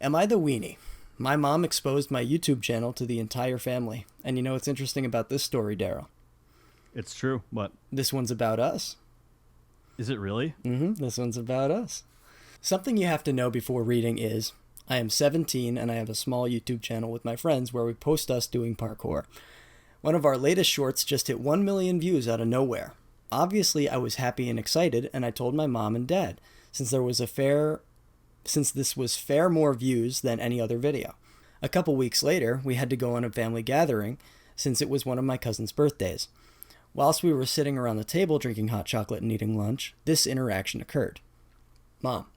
Am I the Weenie? My mom exposed my YouTube channel to the entire family. And you know what's interesting about this story, Daryl? It's true. What? This one's about us. Is it really? This one's about us. Something you have to know before reading is, I am 17 and I have a small YouTube channel with my friends where we post us doing parkour. One of our latest shorts just hit 1 million views out of nowhere. Obviously, I was happy and excited, and I told my mom and dad, since this was fair more views than any other video. A couple weeks later, we had to go on a family gathering since it was one of my cousin's birthdays. Whilst we were sitting around the table drinking hot chocolate and eating lunch, this interaction occurred. Mom.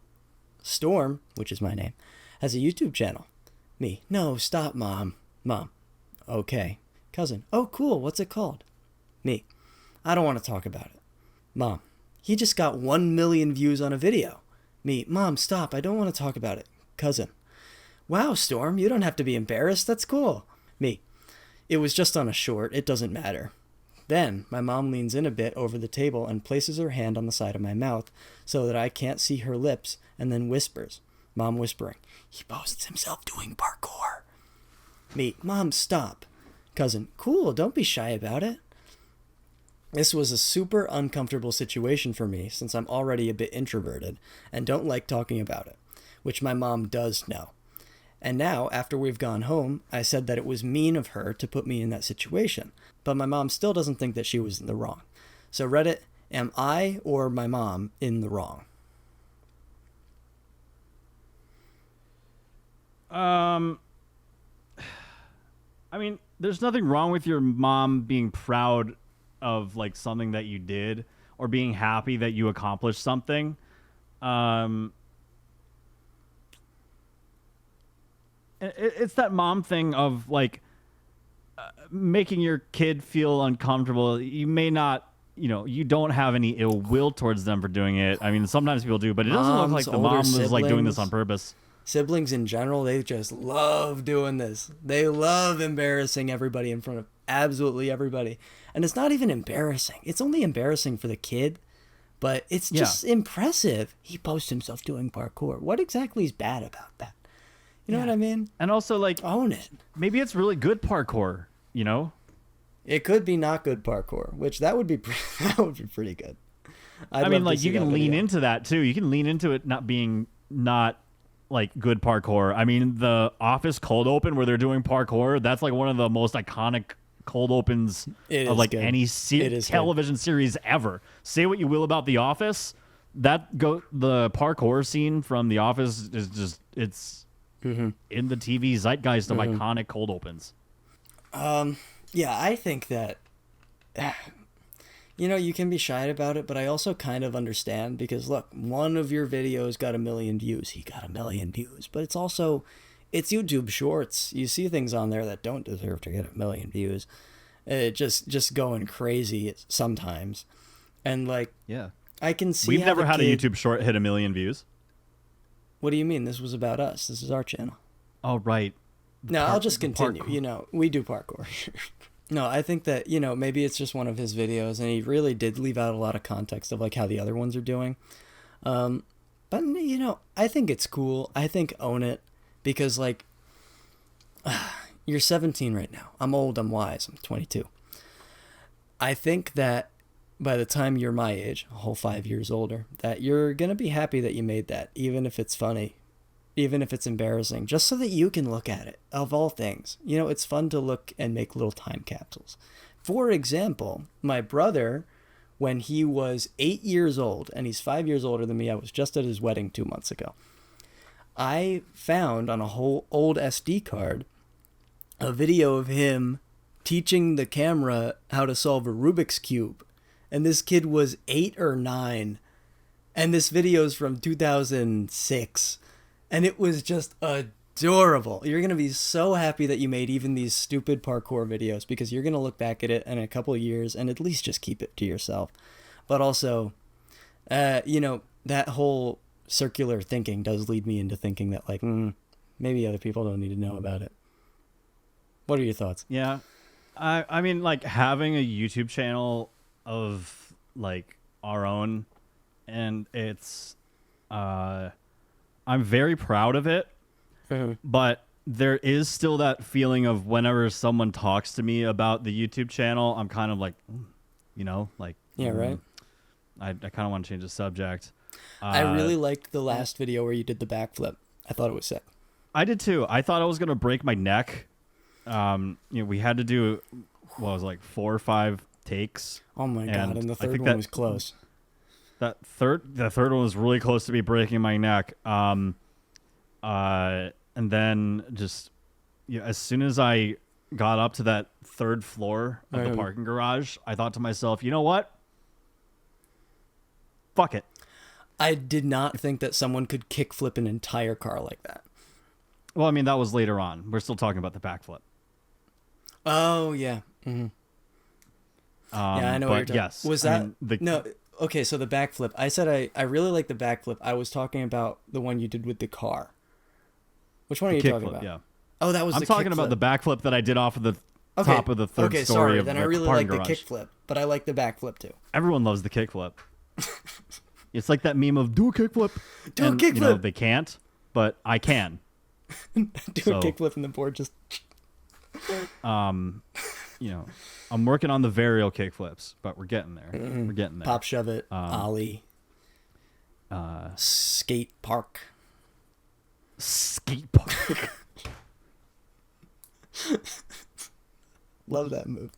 Storm, which is my name, has a YouTube channel. Me. No, stop, Mom. Mom. Okay. Cousin. Oh, cool. What's it called? Me. I don't want to talk about it. Mom. He just got 1 million views on a video. Me. Mom, stop. I don't want to talk about it. Cousin. Wow, Storm, you don't have to be embarrassed. That's cool. Me. It was just on a short. It doesn't matter. Then, my mom leans in a bit over the table and places her hand on the side of my mouth so that I can't see her lips, and then whispers. Mom whispering. He posts himself doing parkour. Me. Mom, stop. Cousin. Cool, don't be shy about it. This was a super uncomfortable situation for me since I'm already a bit introverted and don't like talking about it, which my mom does know. And now, after we've gone home, I said that it was mean of her to put me in that situation, but my mom still doesn't think that she was in the wrong. So Reddit, am I or my mom in the wrong? I mean, there's nothing wrong with your mom being proud of like something that you did or being happy that you accomplished something. It's that mom thing of like making your kid feel uncomfortable. You may not, you don't have any ill will towards them for doing it. I mean, sometimes people do, but it doesn't look like the mom was like doing this on purpose. Siblings in general, they just love doing this. They love embarrassing everybody in front of absolutely everybody. And it's not even embarrassing. It's only embarrassing for the kid, but it's just impressive. He posts himself doing parkour. What exactly is bad about that? You know what I mean? And also, like, own it. Maybe it's really good parkour, It could be not good parkour, which that would be pretty good. I mean, like, you can lean into that too. You can lean into it not being like good parkour. I mean, the Office cold open where they're doing parkour, that's like one of the most iconic cold opens of like any television series ever. Say what you will about The Office, the parkour scene from The Office is just in the TV zeitgeist of iconic cold opens. Yeah, I think that you can be shy about it, but I also kind of understand because look, one of your videos got 1 million views. He got 1 million views, but it's YouTube Shorts. You see things on there that don't deserve to get 1 million views. Just going crazy sometimes, and like I can see. We've never had a YouTube Short hit 1 million views. What do you mean? This was about us. This is our channel. Oh right. No, I'll just continue. We do parkour. No, I think that, maybe it's just one of his videos, and he really did leave out a lot of context of, like, how the other ones are doing. But, I think it's cool. I think own it, because, like, you're 17 right now. I'm old, I'm wise, I'm 22. I think that by the time you're my age, a whole 5 years older, that you're going to be happy that you made that, even if it's funny. Even if it's embarrassing, just so that you can look at it, of all things. It's fun to look and make little time capsules. For example, my brother, when he was 8 years old, and he's 5 years older than me, I was just at his wedding 2 months ago. I found on a whole old SD card a video of him teaching the camera how to solve a Rubik's Cube. And this kid was 8 or 9. And this video is from 2006. And it was just adorable. You're going to be so happy that you made even these stupid parkour videos because you're going to look back at it in a couple of years and at least just keep it to yourself. But also, that whole circular thinking does lead me into thinking that, like, maybe other people don't need to know about it. What are your thoughts? Yeah. I mean, like having a YouTube channel of like our own, and it's I'm very proud of it, but there is still that feeling of whenever someone talks to me about the YouTube channel, I'm kind of like, like Yeah, right. I kind of want to change the subject. I really liked the last video where you did the backflip. I thought it was sick. I did too. I thought I was gonna break my neck. We had to do what was it, like 4 or 5 takes. Oh my god! And the third one that was close. The third one was really close to me breaking my neck. And then just as soon as I got up to that 3rd floor of the parking garage, I thought to myself, you know what? Fuck it. I did not think that someone could kickflip an entire car like that. Well, I mean, that was later on. We're still talking about the backflip. Oh, yeah. Mm-hmm. Yeah, I know what you're talking about. Yes, Was that... No, okay, so the backflip. I said I really like the backflip. I was talking about the one you did with the car. Which one are you talking about? Yeah. Oh, that was I'm the talking about kickflip. the backflip that I did off of the top of the 3rd story of the then I really like the garage. kickflip, but I like the backflip too. Everyone loves the kickflip. It's like that meme of do a kickflip. Do a kickflip. They can't, but I can. Do a kickflip and the board just... I'm working on the varial kickflips, but we're getting there. We're getting there. Pop shove it, ollie, skate park. Skate park. Love that move.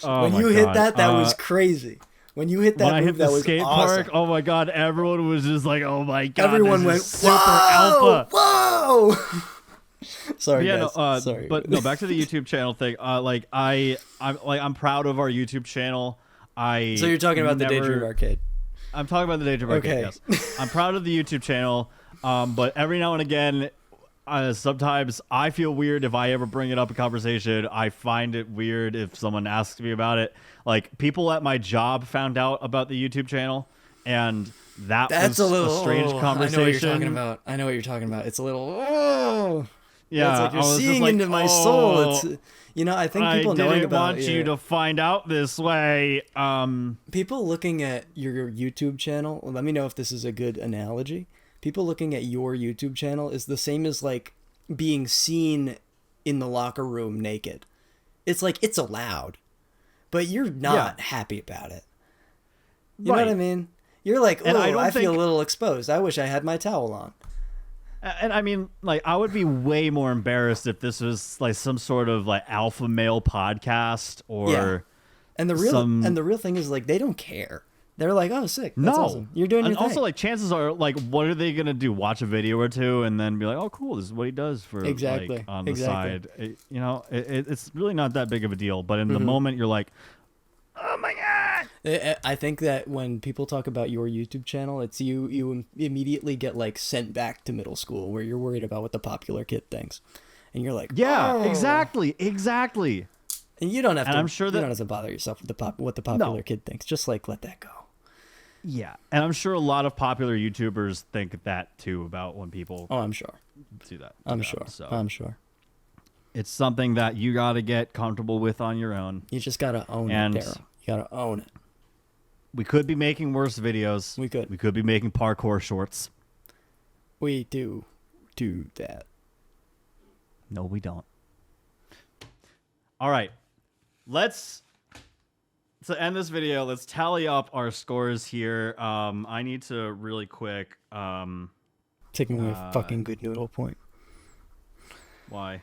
Oh when my you God. hit that was crazy. When you hit that when move, I hit that the was skate awesome. park, oh my God, everyone was just like, oh my God, Everyone went, super alpha. Whoa! Sorry, Yeah, guys. Sorry. But no, back to the YouTube channel thing. I'm proud of our YouTube channel. So you're talking about the Daydream Arcade. I'm talking about the Daydream Arcade, yes. I'm proud of the YouTube channel, but every now and again, sometimes I feel weird if I ever bring it up in conversation. I find it weird if someone asks me about it. Like, people at my job found out about the YouTube channel, and that's was a strange conversation. I know what you're talking about. It's a little... Yeah, it's like you're seeing into my soul. It's, I think people knowing about... I didn't want you to find out this way. People looking at your YouTube channel, let me know if this is a good analogy. People looking at your YouTube channel is the same as, like, being seen in the locker room naked. It's like, it's allowed, but you're not happy about it. You know what I mean? You're like, oh, I feel a little exposed. I wish I had my towel on. And I mean, like, I would be way more embarrassed if this was like some sort of like alpha male podcast or And the real thing is, like, they don't care. They're like, oh, sick. That's awesome. You're doing your thing. Also, like, chances are, like, what are they gonna do? Watch a video or two and then be like, oh, cool, this is what he does for like, on the side. It's really not that big of a deal. But in the moment, you're like, oh my God. I think that when people talk about your YouTube channel, it's you immediately get, like, sent back to middle school where you're worried about what the popular kid thinks, and you're like, exactly. And you don't have to. I'm sure that you don't have to bother yourself with what the popular kid thinks. Just, like, let that go. Yeah, and I'm sure a lot of popular YouTubers think that too about when people. Oh, I'm sure. Do that. I'm sure. So I'm sure. It's something that you got to get comfortable with on your own. You just got to own it, Daryl. You got to own it. We could be making worse videos. We could. We could be making parkour shorts. We do that. No, we don't. All right. To end this video, let's tally up our scores here. I need to really quick. Taking away a fucking good noodle point. Why?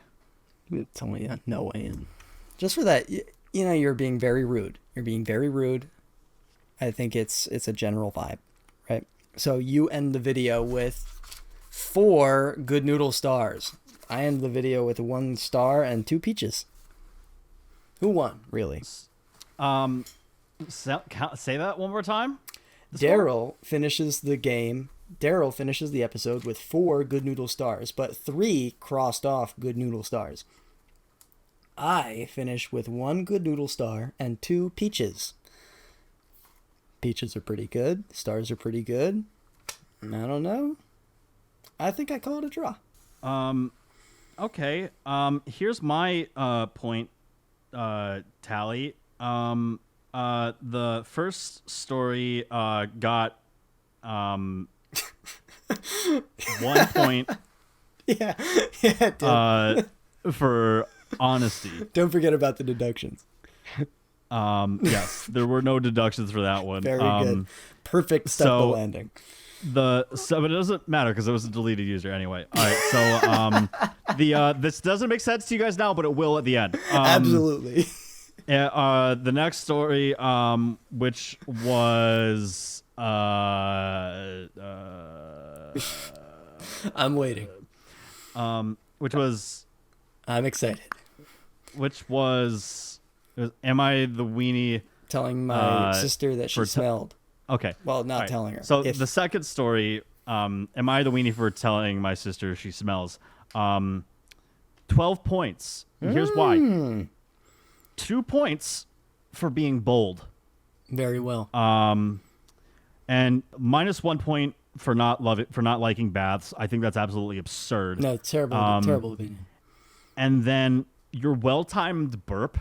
It's only no way in. Just for that, you're being very rude. You're being very rude. I think it's a general vibe, right? So you end the video with 4 good noodle stars. I end the video with 1 star and 2 peaches. Who won, really? Say that one more time. Daryl finishes the game. Daryl finishes the episode with 4 good noodle stars, but 3 crossed off good noodle stars. I finish with 1 good noodle star and 2 peaches. Peaches are pretty good. Stars are pretty good. I don't know. I think I call it a draw. Okay. Here's my point tally. The first story got 1 point. Yeah, it did. For honesty. Don't forget about the deductions. Yes, there were no deductions for that one. Very good. Perfect step to landing. But it doesn't matter because it was a deleted user anyway. All right, so this doesn't make sense to you guys now, but it will at the end. Absolutely. The next story, which was I'm waiting. Which was I'm excited. Which was am I the weenie telling my sister that she smelled? Okay. Well, not telling her. So the second story, am I the weenie for telling my sister she smells? 12 points. And here's why. 2 points for being bold. Very well. And minus 1 point for not liking baths. I think that's absolutely absurd. No, terrible. Terrible opinion. And then your well-timed burp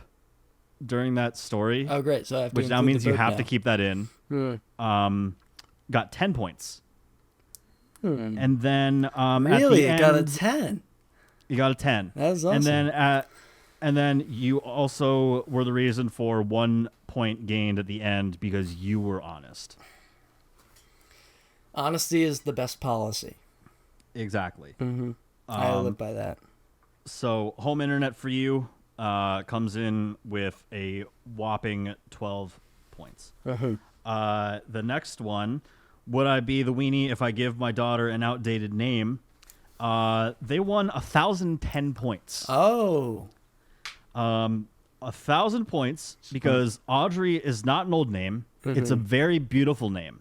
during that story. Oh, great! So I have to which now means you have now. to keep that in. Got 10 points. And then really, at the got a end, 10. You got a 10. That's awesome. And then you also were the reason for 1 point gained at the end because you were honest. Honesty is the best policy. Exactly. Mm-hmm. I live by that. So home internet for you comes in with a whopping 12 points. Uh-huh. The next one, would I be the weenie if I give my daughter an outdated name? They won 1,010 points. Oh. 1,000 points because Audrey is not an old name. Mm-hmm. It's a very beautiful name.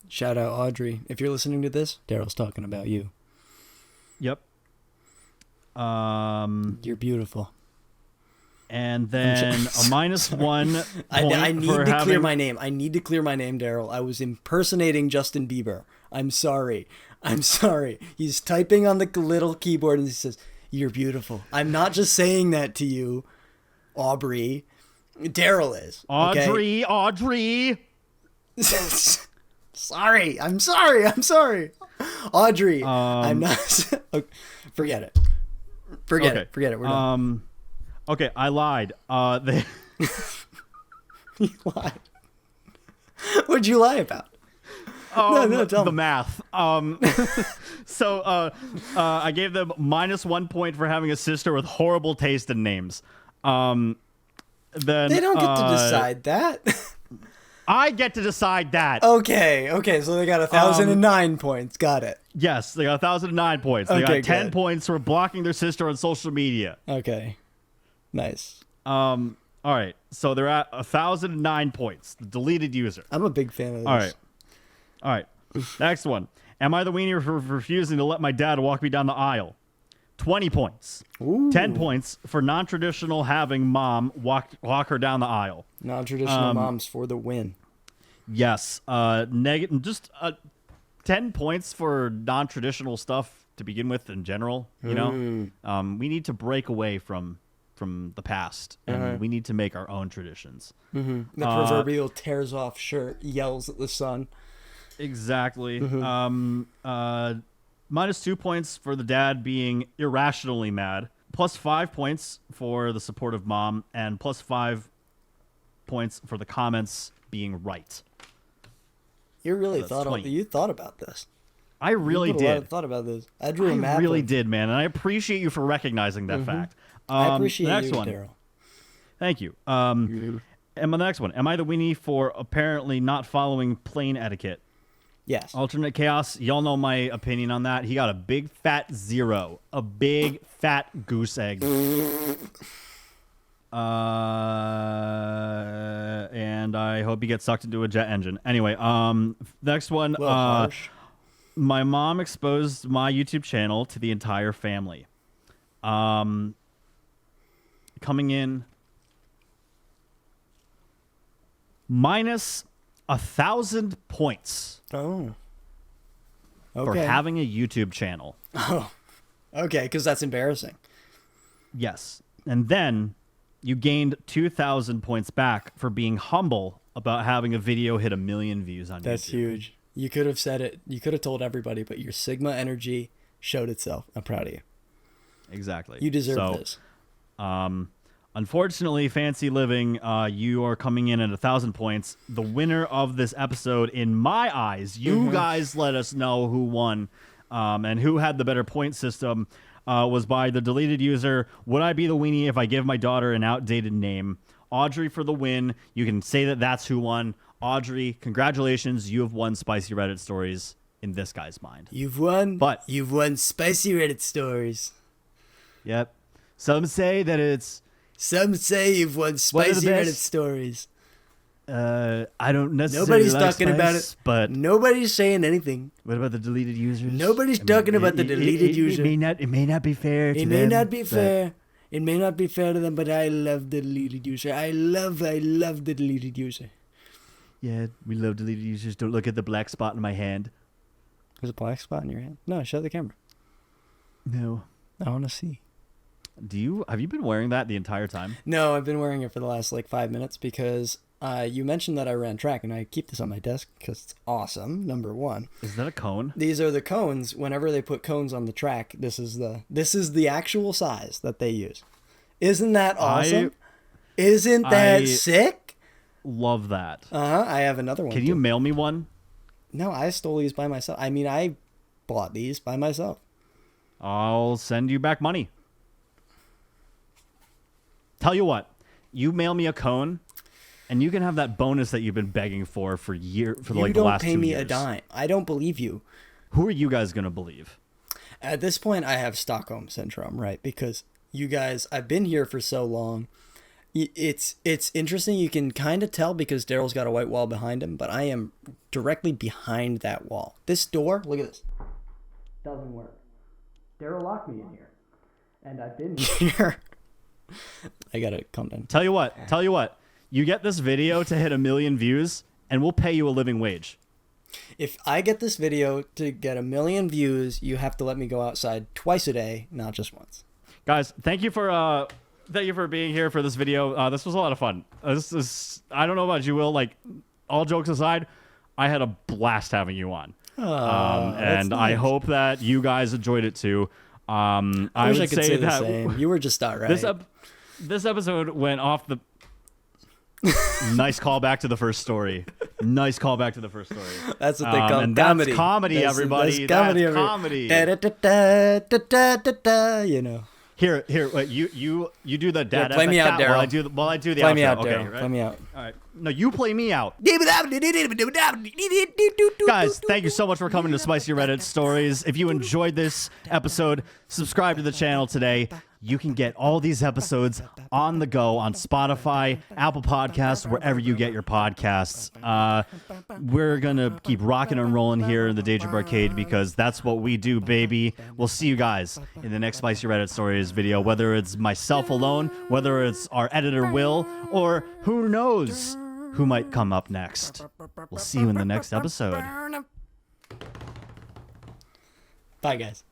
Shout out Audrey. If you're listening to this, Daryl's talking about you. Yep. You're beautiful. And then a minus 1 point I need to clear my name. I need to clear my name, Daryl. I was impersonating Justin Bieber. I'm sorry. He's typing on the little keyboard and he says, "You're beautiful." I'm not just saying that to you, Aubrey. Daryl is. Okay? Audrey. Sorry. I'm sorry. Audrey. I'm not. Okay, forget it. Forget it. We're done. Okay, I lied. You lied. What'd you lie about? No, tell the me. math. So I gave them minus 1 point for having a sister with horrible taste in names. Then They don't get to decide that. I get to decide that. Okay, so they got 1,009 points. Got it. Yes, they got 1,009 points. They Okay, got 10 good. points for blocking their sister on social media. Okay, nice. All right, so they're at 1,009 points. The deleted user. I'm a big fan of this. All right. Next one. Am I the weenie for refusing to let my dad walk me down the aisle? 20 points. Ooh. 10 points for non-traditional having mom walk her down the aisle. Non-traditional moms for the win. Yes. 10 points for non-traditional stuff to begin with in general. You know, we need to break away from the past and we need to make our own traditions. The proverbial tears off shirt yells at the sun. Exactly. Minus 2 points for the dad being irrationally mad. Plus 5 points for the supportive mom, and plus 5 points for the comments being right. You really So thought about this. I really did. A lot of thought about this. I drew a map. I really did, man, and I appreciate you for recognizing that fact. I appreciate the next you, one. Daryl. Thank you. And the next one. Am I the weenie for apparently not following plane etiquette? Yes. Alternate Chaos, y'all know my opinion on that. He got a big fat 0. A big fat goose egg. And I hope he gets sucked into a jet engine. Anyway, next one. Harsh. My mom exposed my YouTube channel to the entire family. Coming in minus 1,000 points. Oh. Okay. For having a YouTube channel. Oh. Okay, because that's embarrassing. Yes. And then you gained 2,000 points back for being humble about having a video hit 1 million views on YouTube. That's huge. You could have said it. You could have told everybody, but your Sigma energy showed itself. I'm proud of you. Exactly. You deserve this. Unfortunately, Fancy Living, you are coming in at 1,000 points. The winner of this episode, in my eyes, you guys let us know who won and who had the better point system, was by the deleted user. Would I be the weenie if I give my daughter an outdated name? Audrey for the win. You can say that that's who won. Audrey, congratulations. You have won Spicy Reddit Stories in this guy's mind. You've won. But you've won Spicy Reddit Stories. Yep. Some say that it's... Some say you've won Spicy Reddit Stories. I don't necessarily Nobody's talking spice, about it. But nobody's saying anything. What about the deleted users? Nobody's talking about the deleted user. It may not be fair to them. It may not be fair. It may not be fair to them, but I love the deleted user. I love the deleted user. Yeah, we love deleted users. Don't look at the black spot in my hand. There's a black spot in your hand. No, show the camera. No. I want to see. Have you been wearing that the entire time? No, I've been wearing it for the last 5 minutes because you mentioned that I ran track, and I keep this on my desk because it's awesome. Number one. Is that a cone? These are the cones. Whenever they put cones on the track, this is the actual size that they use. Isn't that awesome? Isn't that sick? Love that. I have another one. Can you mail me one? No, I stole these by myself. I mean, I bought these by myself. I'll send you back money. Tell you what, you mail me a cone, and you can have that bonus that you've been begging for the last 2 years. You don't pay me a dime. I don't believe you. Who are you guys gonna believe? At this point, I have Stockholm syndrome, right? Because you guys, I've been here for so long. It's interesting. You can kind of tell because Daryl's got a white wall behind him, but I am directly behind that wall. This door, look at this, doesn't work. Daryl locked me in here, and I've been here. I gotta calm down. Tell you what. You get this video to hit 1 million views, and we'll pay you a living wage. If I get this video to get 1 million views, you have to let me go outside twice a day, not just once. Guys, thank you for being here for this video. This was a lot of fun. I don't know about you, Will. All jokes aside, I had a blast having you on. And nice. I hope that you guys enjoyed it too. I wish would I could say the same. You were just not right. This episode went off the... Nice callback to the first story. That's what they call and comedy. That's comedy, everybody. That's comedy. You know. Here. Wait, you do the dad. Play me out, Daryl. While I do the play outro. Me out, okay, Daryl. right? Play me out. All right. No, you play me out. Guys, thank you so much for coming to Spicy Reddit Stories. If you enjoyed this episode, subscribe to the channel today. You can get all these episodes on the go on Spotify, Apple Podcasts, wherever you get your podcasts. We're going to keep rocking and rolling here in the Daydream Arcade because that's what we do, baby. We'll see you guys in the next Spicy Reddit Stories video, whether it's myself alone, whether it's our editor, Will, or who knows who might come up next. We'll see you in the next episode. Bye, guys.